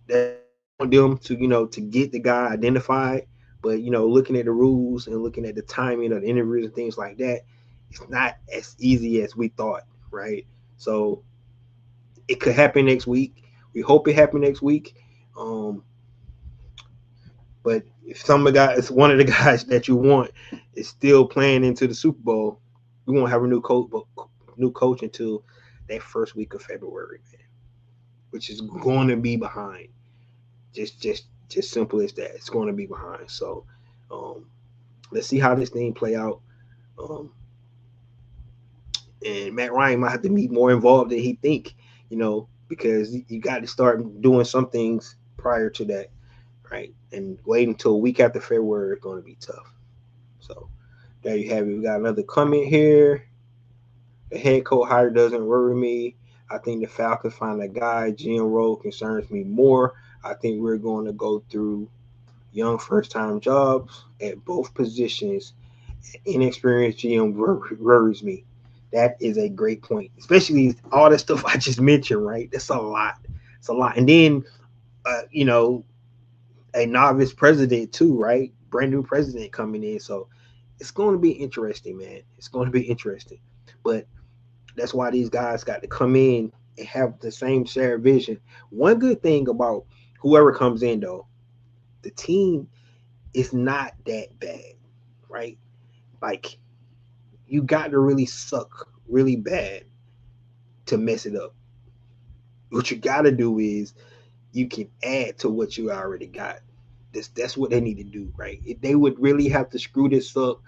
That want them to get the guy identified, but looking at the rules and looking at the timing of the interviews and things like that, it's not as easy as we thought, right? So it could happen next week. We hope it happens next week. But if one of the guys that you want is still playing into the Super Bowl, we won't have a new coach until that first week of February, man, which is going to be behind. Just simple as that. It's going to be behind. So let's see how this thing play out. And Matt Ryan might have to be more involved than he think, because you got to start doing some things prior to that, right? And waiting until a week after February is going to be tough. So there you have it. We got another comment here. The head coach hire doesn't worry me. I think the Falcons find a guy. GM role concerns me more. I think we're going to go through young first-time jobs at both positions. Inexperienced GM worries me. That is a great point, especially all the stuff I just mentioned, right? That's a lot. It's a lot. And then, a novice president too, right? Brand new president coming in. So it's going to be interesting, man. It's going to be interesting. But that's why these guys got to come in and have the same shared vision. One good thing about whoever comes in, though, the team is not that bad, right? Like, you got to really suck really bad to mess it up. What you got to do is you can add to what you already got. That's what they need to do, right? They would really have to screw this up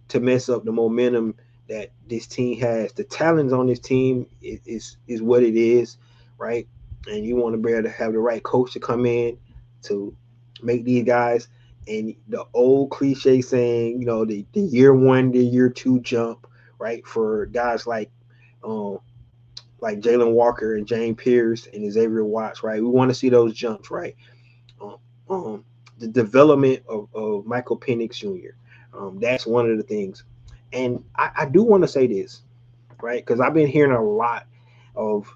to mess up the momentum that this team has. The talents on this team is what it is, right? And you want to be able to have the right coach to come in to make these guys. And the old cliche saying, the year one, the year two jump, right? For guys like Jalen Walker and James Pierce and Xavier Watts, right? We want to see those jumps, right? The development of Michael Penix Jr. That's one of the things. And I do want to say this, right? Because I've been hearing a lot of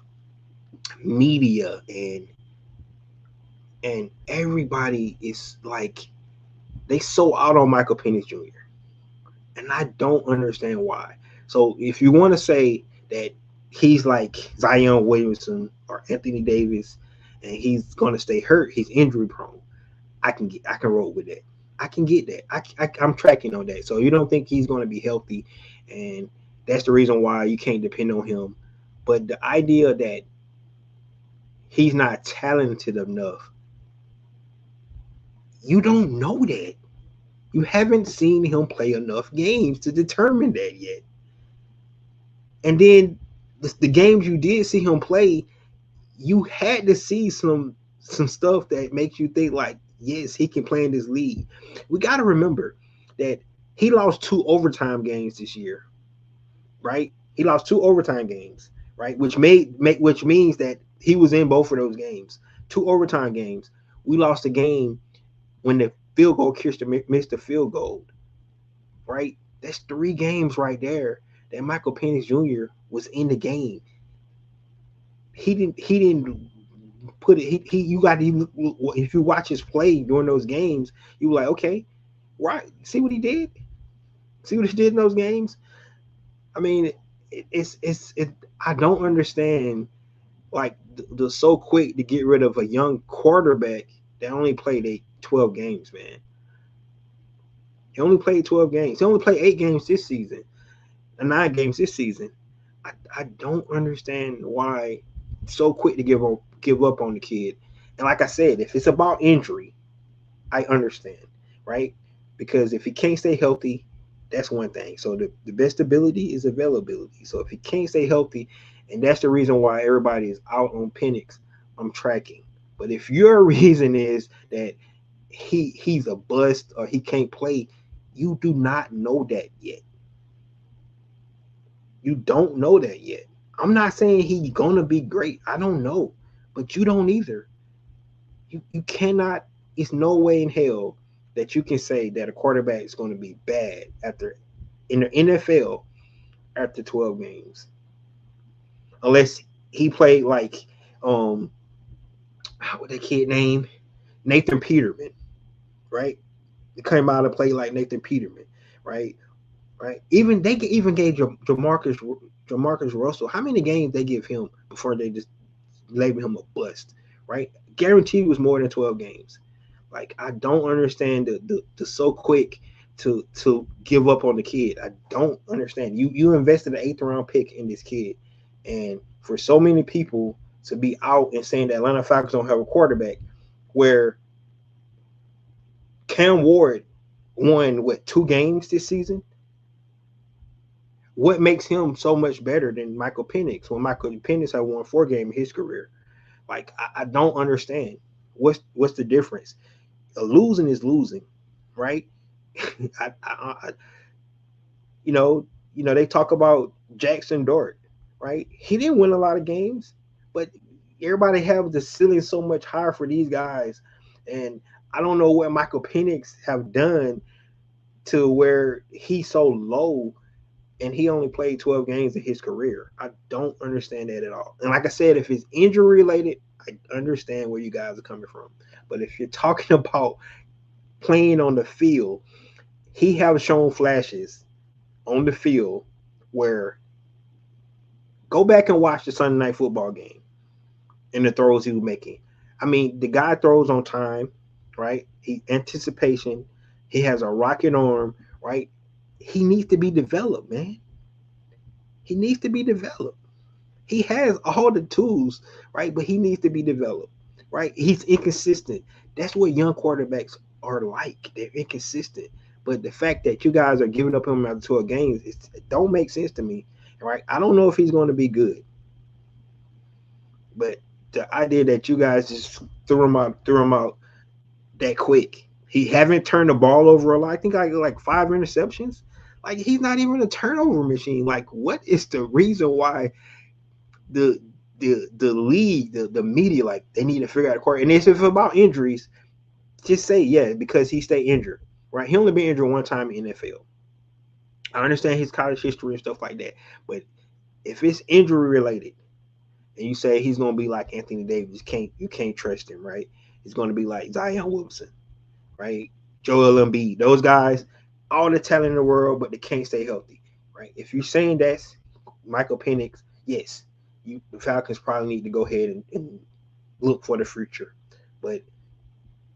media and everybody is like, they so out on Michael Penix Jr. And I don't understand why. So if you want to say that he's like Zion Williamson or Anthony Davis and he's going to stay hurt, he's injury prone, I can roll with that. I can get that. I'm tracking on that. So you don't think he's going to be healthy, and that's the reason why you can't depend on him. But the idea that he's not talented enough, you don't know that. You haven't seen him play enough games to determine that yet. And then the games you did see him play, you had to see some stuff that makes you think like, yes, he can play in this league. We got to remember that he lost 2 overtime games this year, right? He lost 2 overtime games, right? Which means that he was in both of those games. 2 overtime games. We lost a game when the field goal kicker missed the field goal, right? That's 3 games right there that Michael Penix Jr. was in the game. He didn't put it. You got to, if you watch his play during those games, you were like, okay, right? See what he did. See what he did in those games. I mean, it's I don't understand like the so quick to get rid of a young quarterback that only played 12 games, man. He only played 12 games. He only played 8 games this season, and 9 games this season. I don't understand why so quick to give up on the kid. And like I said, if it's about injury, I understand, right? Because if he can't stay healthy, that's one thing. So the best ability is availability. So if he can't stay healthy, and that's the reason why everybody is out on Penix, I'm tracking. But if your reason is that he's a bust or he can't play, you do not know that yet. You don't know that yet. I'm not saying he's gonna be great. I don't know, but you don't either. You cannot. It's no way in hell that you can say that a quarterback is going to be bad in the NFL after 12 games, unless he played like what that kid name, Nathan Peterman, right? He came out and played like Nathan Peterman, right? Right. Even they even gave Jamarcus Russell. How many games they give him before they just label him a bust, right? Guaranteed was more than 12 games. Like I don't understand the so quick to give up on the kid. I don't understand. You invested an 8th round pick in this kid, and for so many people to be out and saying the Atlanta Falcons don't have a quarterback, where Cam Ward won 2 games this season. What makes him so much better than Michael Penix when Michael Penix had won 4 games in his career? Like I don't understand what's the difference. Losing is losing, right? You know they talk about Jackson Dart, right? He didn't win a lot of games, but everybody have the ceiling so much higher for these guys, and I don't know what Michael Penix have done to where he's so low. And he only played 12 games in his career. I don't understand that at all. And like I said, if it's injury related, I understand where you guys are coming from. But if you're talking about playing on the field, he has shown flashes on the field where go back and watch the Sunday Night Football game and the throws he was making. I mean, the guy throws on time, right? He anticipation. He has a rocket arm, right? He needs to be developed, man. He needs to be developed. He has all the tools, right? But he needs to be developed, right? He's inconsistent. That's what young quarterbacks are like. They're inconsistent. But the fact that you guys are giving up him after 12 games, it don't make sense to me, right? I don't know if he's going to be good. But the idea that you guys just threw him out that quick. He haven't turned the ball over a lot. I think like 5 interceptions. Like he's not even a turnover machine. Like what is the reason why the league, the media, like they need to figure out a quarterback? And if it's about injuries, just say yeah because he stayed injured, right? He only been injured 1 time in NFL. I understand his college history and stuff like that, but if it's injury related, and you say he's gonna be like Anthony Davis, you can't trust him, right? He's gonna be like Zion Wilson, right? Joel Embiid, those guys, all the talent in the world, but they can't stay healthy, right? If you're saying that's Michael Penix, yes, the Falcons probably need to go ahead and look for the future. But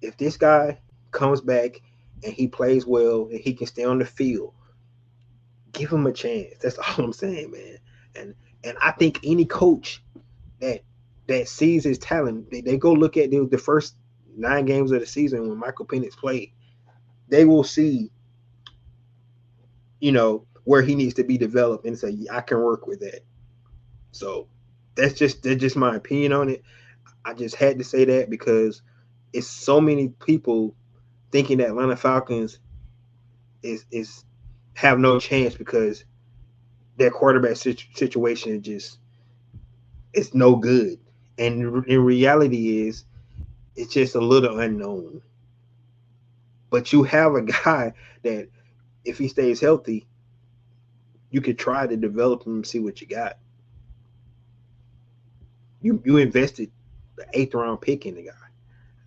if this guy comes back and he plays well and he can stay on the field, give him a chance. That's all I'm saying, man. And I think any coach that sees his talent, they go look at the first 9 games of the season when Michael Penix played. they will see, where he needs to be developed and say, yeah, I can work with that. So that's just my opinion on it. I just had to say that because it's so many people thinking that Atlanta Falcons is have no chance because their quarterback situation just it's no good. And in reality is it's just a little unknown. But you have a guy that if he stays healthy, you could try to develop him and see what you got. You invested the eighth round pick in the guy.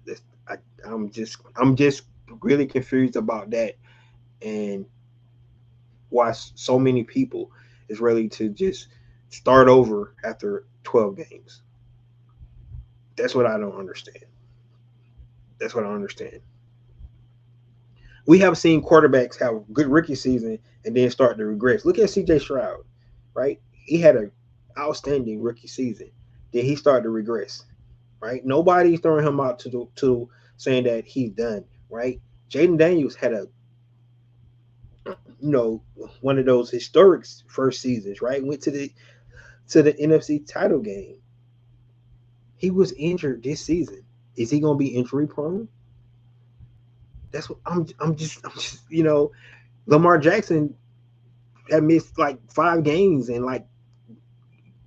That's, I, I'm just really confused about that and why so many people is ready to just start over after 12 games. That's what I don't understand. That's what I understand. We have seen quarterbacks have good rookie season and then start to regress. Look at CJ Stroud, right? He had an outstanding rookie season. Then he started to regress, right? Nobody's throwing him out to saying that he's done, right? Jaden Daniels had a one of those historic first seasons, right? Went to the NFC title game. He was injured this season. Is he going to be injury prone? That's what I'm just. Lamar Jackson had missed like 5 games in like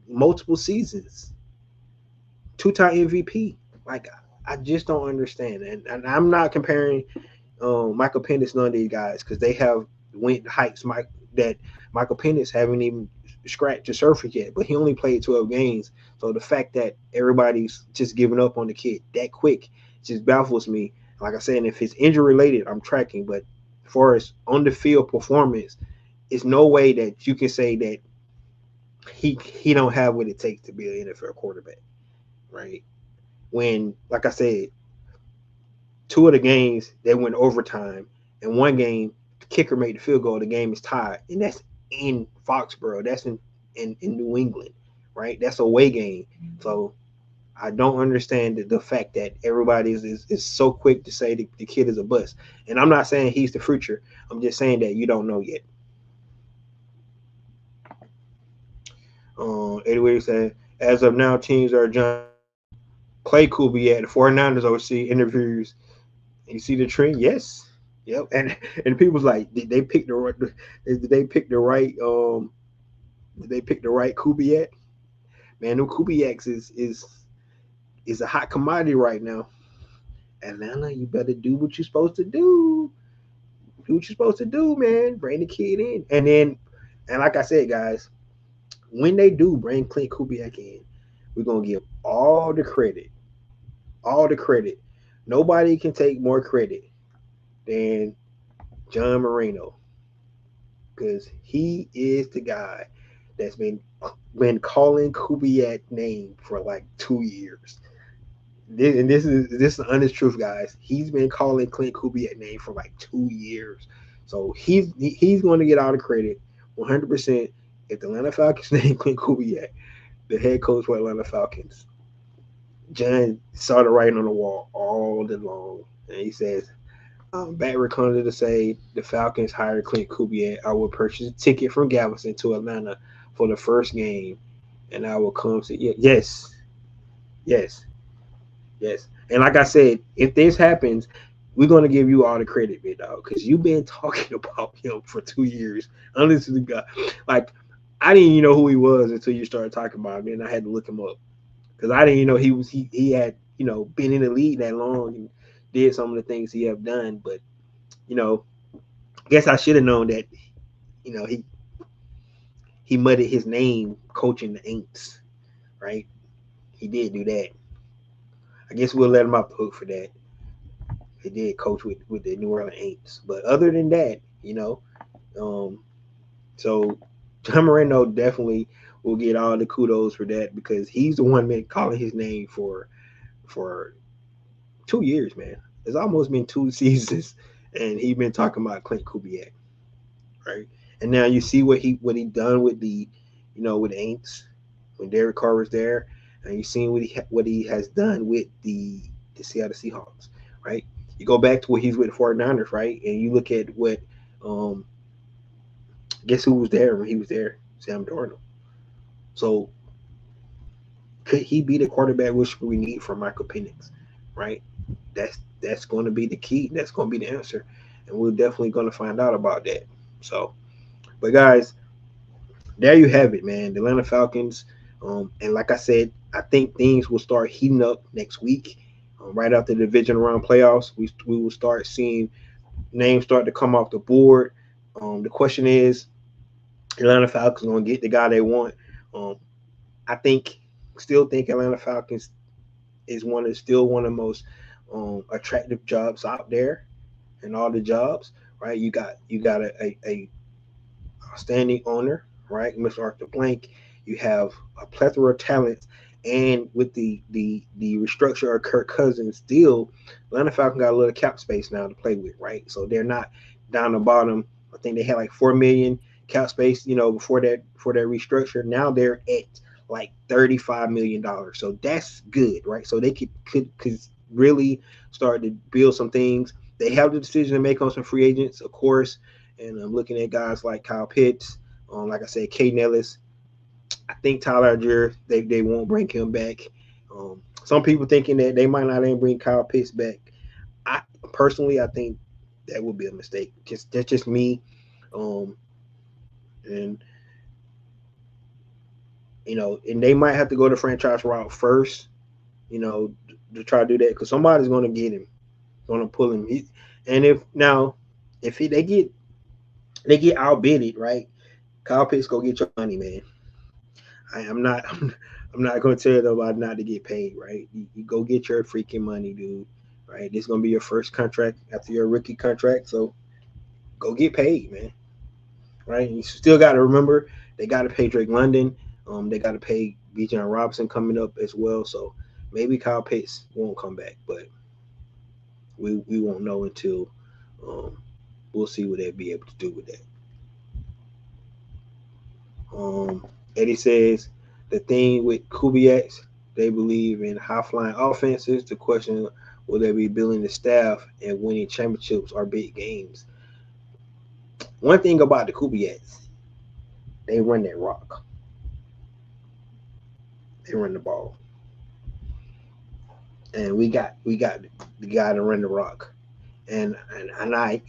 multiple seasons. Two-time MVP. Like I just don't understand, and I'm not comparing Michael Penix, none of these guys, because they have went heights that Michael Penix haven't even scratched the surface yet. But he only played 12 games, so the fact that everybody's just giving up on the kid that quick just baffles me. Like I said, if it's injury related, I'm tracking. But as far as on the field performance, it's no way that you can say that he don't have what it takes to be an NFL quarterback, right? When, like I said, 2 of the games they went overtime, and one game the kicker made the field goal. The game is tied, and that's in Foxborough. That's in New England, right? That's a away game. So I don't understand the fact that everybody is so quick to say the kid is a bust. And I'm not saying he's the future. I'm just saying that you don't know yet. Anyway, said as of now, teams are John Clay Kubiak, the 49ers OC interviews. You see the trend? Yes. Yep. And people's like, did they pick the right? Did they pick the right? Did they pick the right Kubiak? Man, them Kubiaks is a hot commodity right now. Atlanta, you better do what you're supposed to do. Do what you're supposed to do, man. Bring the kid in, and like I said, guys, when they do bring Clint Kubiak in, we're gonna give all the credit, all the credit. Nobody can take more credit than John Marino, because he is the guy that's been calling Kubiak name for like 2 years. This is the honest truth, guys. He's been calling Clint Kubiak name for like 2 years, so he's going to get all the credit, 100%. If the Atlanta Falcons name Clint Kubiak, the head coach for Atlanta Falcons, John saw the writing on the wall all day long, and he says, Back recorded to say the Falcons hired Clint Kubiak. I will purchase a ticket from Galveston to Atlanta for the first game, and I will come to yes, yes, yes. And like I said, if this happens, we're gonna give you all the credit, big dog, because you've been talking about him for 2 years. Honestly, God, like I didn't even know who he was until you started talking about him, and I had to look him up because I didn't even know he had been in the league that long and did some of the things he have done, but you know I guess I should have known that. He muddied his name coaching the Aints, right? He did do that. I guess we'll let him off the hook for that. He did coach with the New Orleans Aints, but other than that, um, so John Moreno definitely will get all the kudos for that because he's the one been calling his name for 2 years, man. It's almost been 2 seasons, and he been talking about Clint Kubiak, right? And now you see what he done with with the Aints when Derek Carr was there, and you seen what he has done with the Seattle Seahawks, right? You go back to what he's with the 49ers, right? And you look at what, um, guess who was there when he was there? Sam Darnold. So could he be the quarterback which we need for Michael Penix, right? That's going to be the key. That's going to be the answer, and we're definitely going to find out about that. So, but guys, there you have it, man. The Atlanta Falcons, and like I said, I think things will start heating up next week. Right after the division round playoffs, we will start seeing names start to come off the board. The question is, Atlanta Falcons going to get the guy they want. Um, I think, still think Atlanta Falcons is still one of the most attractive jobs out there in all the jobs, right? You got a outstanding owner, right, Mr. Arthur Blank. You have a plethora of talents, and with the restructure of Kirk Cousins deal, Atlanta Falcons got a little cap space now to play with, right? So they're not down the bottom. I think they had like 4 million cap space, before that restructure. Now they're at like $35 million. So that's good, right? So they could really start to build some things. They have the decision to make on some free agents, of course, and I'm looking at guys like Kyle Pitts, like I said, Caden Ellis. I think Tyler Algier, they won't bring him back. Some people thinking that they might not even bring Kyle Pitts back. I personally, I think that would be a mistake. That's just me. Um, and and they might have to go the franchise route first, to try to do that because somebody's going to get him, going to pull him. And if they get outbidded, right? Kyle Pitts go get your money, man. I'm not I'm not gonna tell nobody not to get paid, right? You go get your freaking money, dude. Right? This is gonna be your first contract after your rookie contract, so go get paid, man. Right? You still got to remember they got to pay Drake London. They got to pay Bijan Robinson coming up as well. So maybe Kyle Pitts won't come back, but we won't know until um, we'll see what they'll be able to do with that. Eddie says the thing with Kubiaks, they believe in high flying offenses. The question, will they be building the staff and winning championships or big games? One thing about the Kubiaks, they run that rock. They run the ball, and we got the guy to run the rock. And I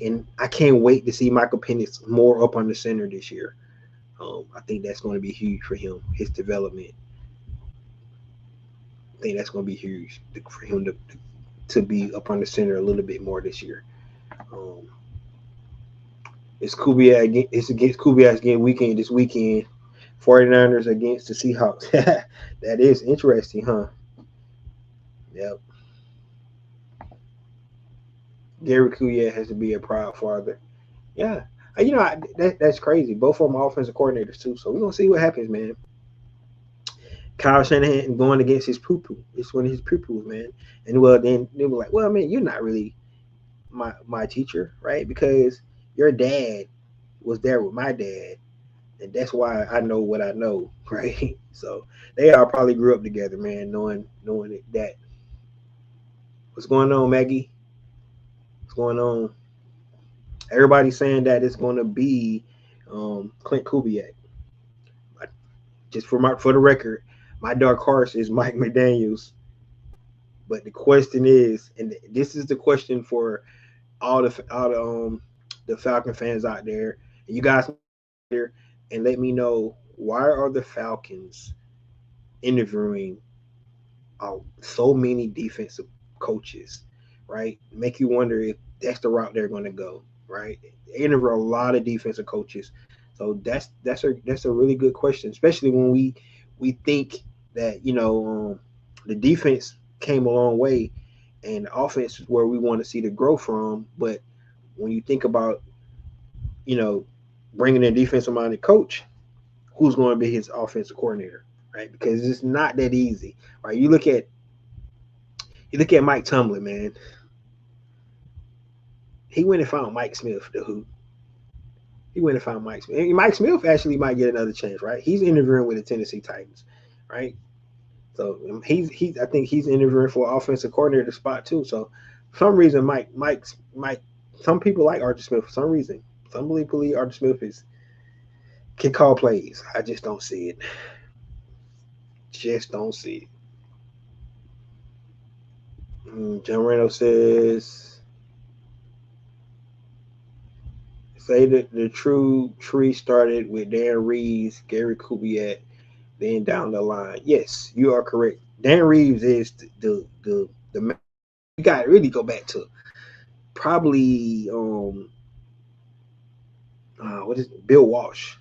can't wait to see Michael Penix more up on the center this year. I think that's going to be huge for him, his development. I think that's going to be huge for him to be up on the center a little bit more this year. Um, it's Kubiak again. It's against Kubiak again weekend this weekend. 49ers against the Seahawks. That is interesting, huh? Yep. Gary Kubiak has to be a proud father. Yeah. That's crazy. Both of them offensive coordinators too. So we're gonna see what happens, man. Kyle Shanahan going against his poo poo. It's one of his poo poos, man. And well, then they were like, well, man, you're not really my teacher, right? Because your dad was there with my dad, and that's why I know what I know, right? So they all probably grew up together, man, knowing that. What's going on, Maggie? What's going on? Everybody's saying that it's going to be Clint Kubiak. Just for the record, my dark horse is Mike McDaniel's. But the question is, and this is the question for all the Falcon fans out there, and you guys here, and let me know, why are the Falcons interviewing so many defensive coaches, right? Make you wonder if that's the route they're going to go, right? They interview a lot of defensive coaches, so that's a really good question, especially when we think that the defense came a long way, and the offense is where we want to see the growth from. But when you think about you know bringing in a defensive minded coach, who's going to be his offensive coordinator, right? Because it's not that easy, right? You look at Mike Tomlin, man. He went and found Mike Smith, the who. He went and found Mike Smith. And Mike Smith actually might get another chance, right? He's interviewing with the Tennessee Titans, right? So I think he's interviewing for an offensive coordinator spot too. So For some reason, Mike. Some people like Archie Smith. For some reason, some people believe Archie Smith can call plays. I just don't see it. Just don't see it. John Randall says, say that the true tree started with Dan Reeves, Gary Kubiak, then down the line. Yes, you are correct. Dan Reeves is the man. You got to really go back to probably what is it? Bill Walsh.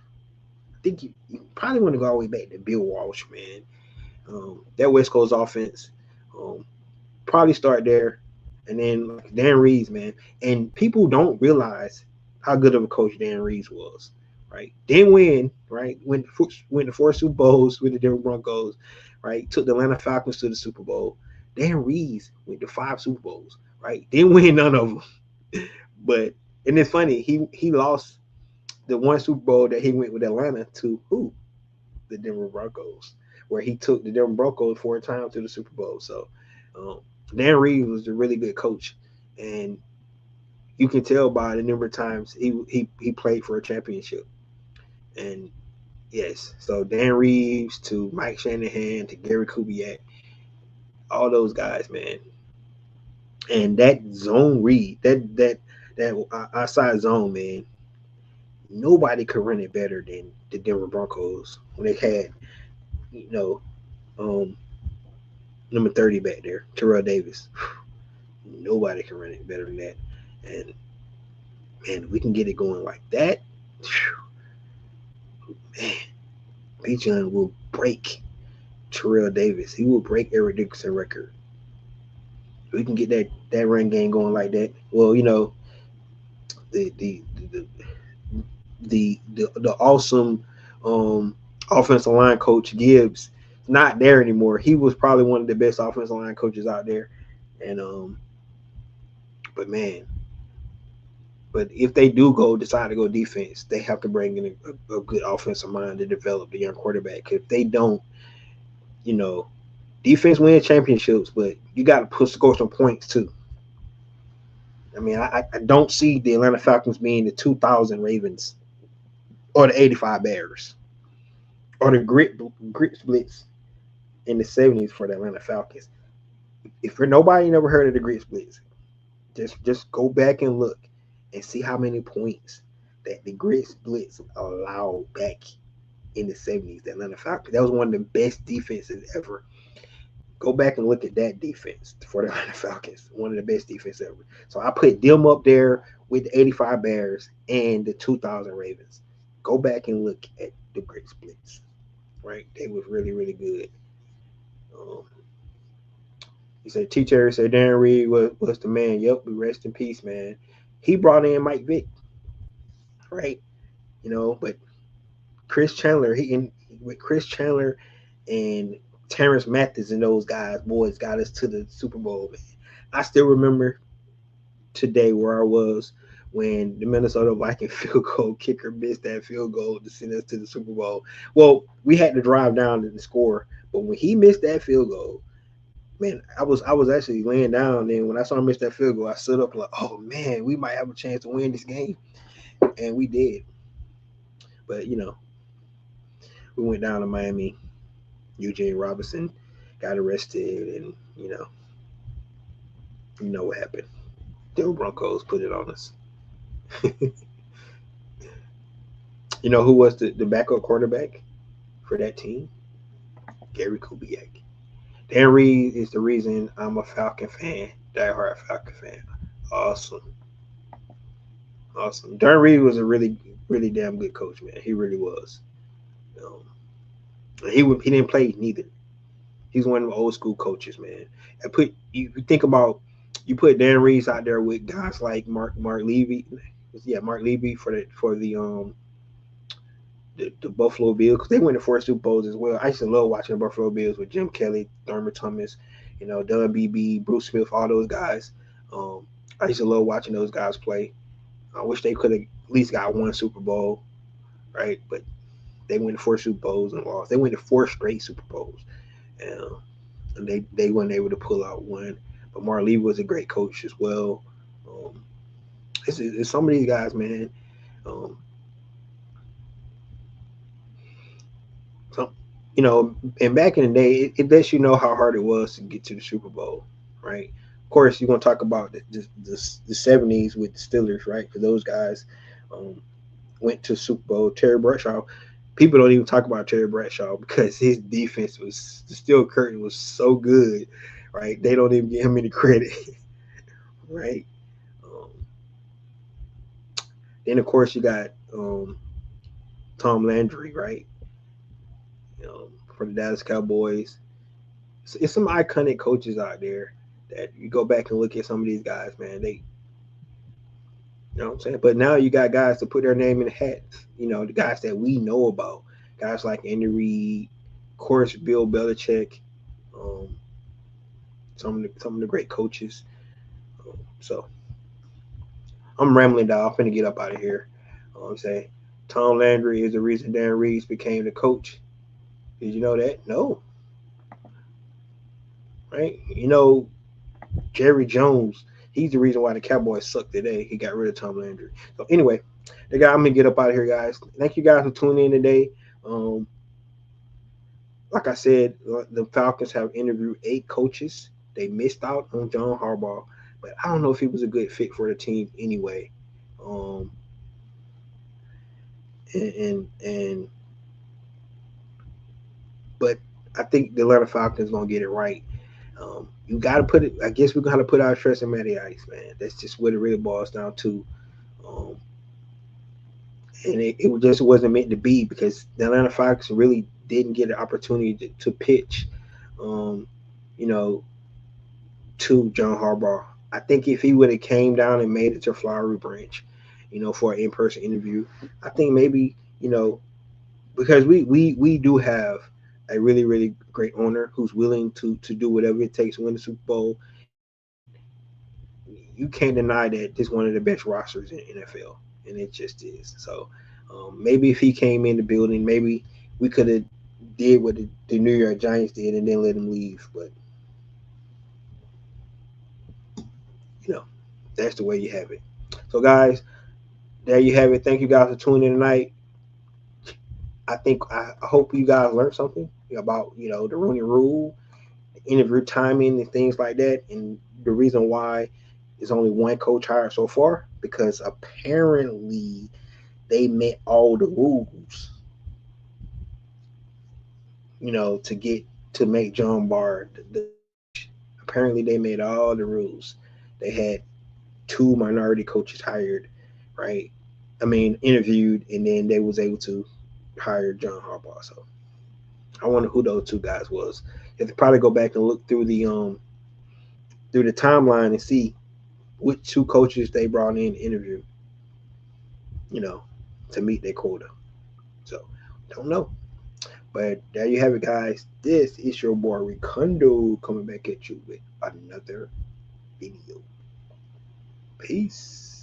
I think you probably want to go all the way back to Bill Walsh, man. That West Coast offense. Um, Probably start there, and then like Dan Reeves, man. And people don't realize how good of a coach Dan Reeves was, right? Didn't win, right? Went to 4 Super Bowls with the Denver Broncos, right? Took the Atlanta Falcons to the Super Bowl. Dan Reeves went to 5 Super Bowls, right? Didn't win none of them, but and it's funny he lost the one Super Bowl that he went with Atlanta to who? The Denver Broncos, where he took the Denver Broncos 4 times to the Super Bowl. So um, Dan Reeves was a really good coach, and you can tell by the number of times he played for a championship. And yes, so Dan Reeves to Mike Shanahan to Gary Kubiak, all those guys, man. And that zone read, that outside zone, man. Nobody could run it better than the Denver Broncos when they had, you know, um, number 30 back there, Terrell Davis. Nobody can run it better than that. And man, we can get it going like that. Man, Bijan will break Terrell Davis. He will break Eric Dickerson record. We can get that run game going like that. Well, the the the the awesome offensive line coach Gibbs not there anymore. He was probably one of the best offensive line coaches out there. And but man, but if they do decide to go defense, they have to bring in a good offensive mind to develop the young quarterback. If they don't, you know, defense wins championships, but you got to score some points too. I mean, I don't see the Atlanta Falcons being the 2000 Ravens or the 85 Bears or the grit splits in the 70s for the Atlanta Falcons. If for nobody never heard of the grit splits, just go back and look and see how many points that the grit splits allowed back in the 70s. The Atlanta Falcons. That was one of the best defenses ever. Go back and look at that defense for the Atlanta Falcons. One of the best defense ever. So I put them up there with the 85 Bears and the 2000 Ravens. Go back and look at the great splits. Right? They was really, really good. Um, he said, T. Terry said, Darren Reed was the man. Yep, we rest in peace, man. He brought in Mike Vick. Right? But Chris Chandler, with Chris Chandler and Terrence Mathis and those boys got us to the Super Bowl, man. I still remember today where I was when the Minnesota Viking field goal kicker missed that field goal to send us to the Super Bowl. Well, we had to drive down to the score, but when he missed that field goal, man, I was actually laying down. And when I saw him miss that field goal, I stood up like, oh man, we might have a chance to win this game, and we did. But we went down to Miami. Eugene Robinson got arrested, and you know what happened. The Broncos put it on us. You know who was the backup quarterback for that team? Gary Kubiak. Dan Reed is the reason I'm a Falcon fan, diehard Falcon fan. Awesome. Awesome. Dan Reed was a really, really damn good coach, man. He really was. Um, he didn't play neither. He's one of the old school coaches, man. You think about you put Dan Reeves out there with guys like Mark Levy, yeah, Mark Levy for the Buffalo Bills, because they went to 4 Super Bowls as well. I used to love watching the Buffalo Bills with Jim Kelly, Thurman Thomas, Don Beebe, Bruce Smith, all those guys. I used to love watching those guys play. I wish they could have at least got 1 Super Bowl, right? But they went to 4 Super Bowls and lost. They went to 4 straight Super Bowls, and they weren't able to pull out one. Marley was a great coach as well. Um, it's some of these guys, man. Um, some, and back in the day, it lets you know how hard it was to get to the Super Bowl, right? Of course, you're gonna talk about the '70s with the Steelers, right? For those guys, um, went to Super Bowl. Terry Bradshaw, people don't even talk about Terry Bradshaw because his defense was the Steel Curtain was so good, right? They don't even give him any credit, right? Um, then of course you got Tom Landry, right? For the Dallas Cowboys. It's some iconic coaches out there that you go back and look at some of these guys, man. You know what I'm saying? But now you got guys to put their name in the hats. The guys that we know about, guys like Andy Reid, of course, Bill Belichick, um, some of the great coaches. So I'm rambling down. I'm finna get up out of here. I'm saying Tom Landry is the reason Dan Reeves became the coach. Did you know that? No, right? Jerry Jones. He's the reason why the Cowboys suck today. He got rid of Tom Landry. So anyway, I'm gonna get up out of here, guys. Thank you guys for tuning in today. Um, like I said, the Falcons have interviewed 8 coaches. They missed out on John Harbaugh, but I don't know if he was a good fit for the team anyway. Um, and but I think the Atlanta Falcons gonna get it right. You got to put it. I guess we got to put our trust in Matty Ice, man. That's just what it really boils down to. Um, and it just wasn't meant to be because the Atlanta Falcons really didn't get an opportunity to pitch, um, you know, to John Harbaugh. I think if he would have came down and made it to Flowery Branch, for an in-person interview, I think maybe because we do have a really really great owner who's willing to do whatever it takes to win the Super Bowl. You can't deny that this is one of the best rosters in NFL, and it just is. So maybe if he came in the building, maybe we could have did what the New York Giants did and then let him leave. But you know, that's the way you have it. So guys, there you have it. Thank you guys for tuning in tonight. I hope you guys learned something about the Rooney Rule, interview timing, and things like that, and the reason why there's only one coach hired so far because apparently they met all the rules, to get to make John Barr the coach. Apparently they made all the rules. They had 2 minority coaches hired, right? I mean, interviewed, and then they was able to hire John Harbaugh. So I wonder who those 2 guys was. You have to probably go back and look through the timeline and see which 2 coaches they brought in to interview, you know, to meet their quota. So don't know. But there you have it, guys. This is your boy Ricondo coming back at you with another video. Peace.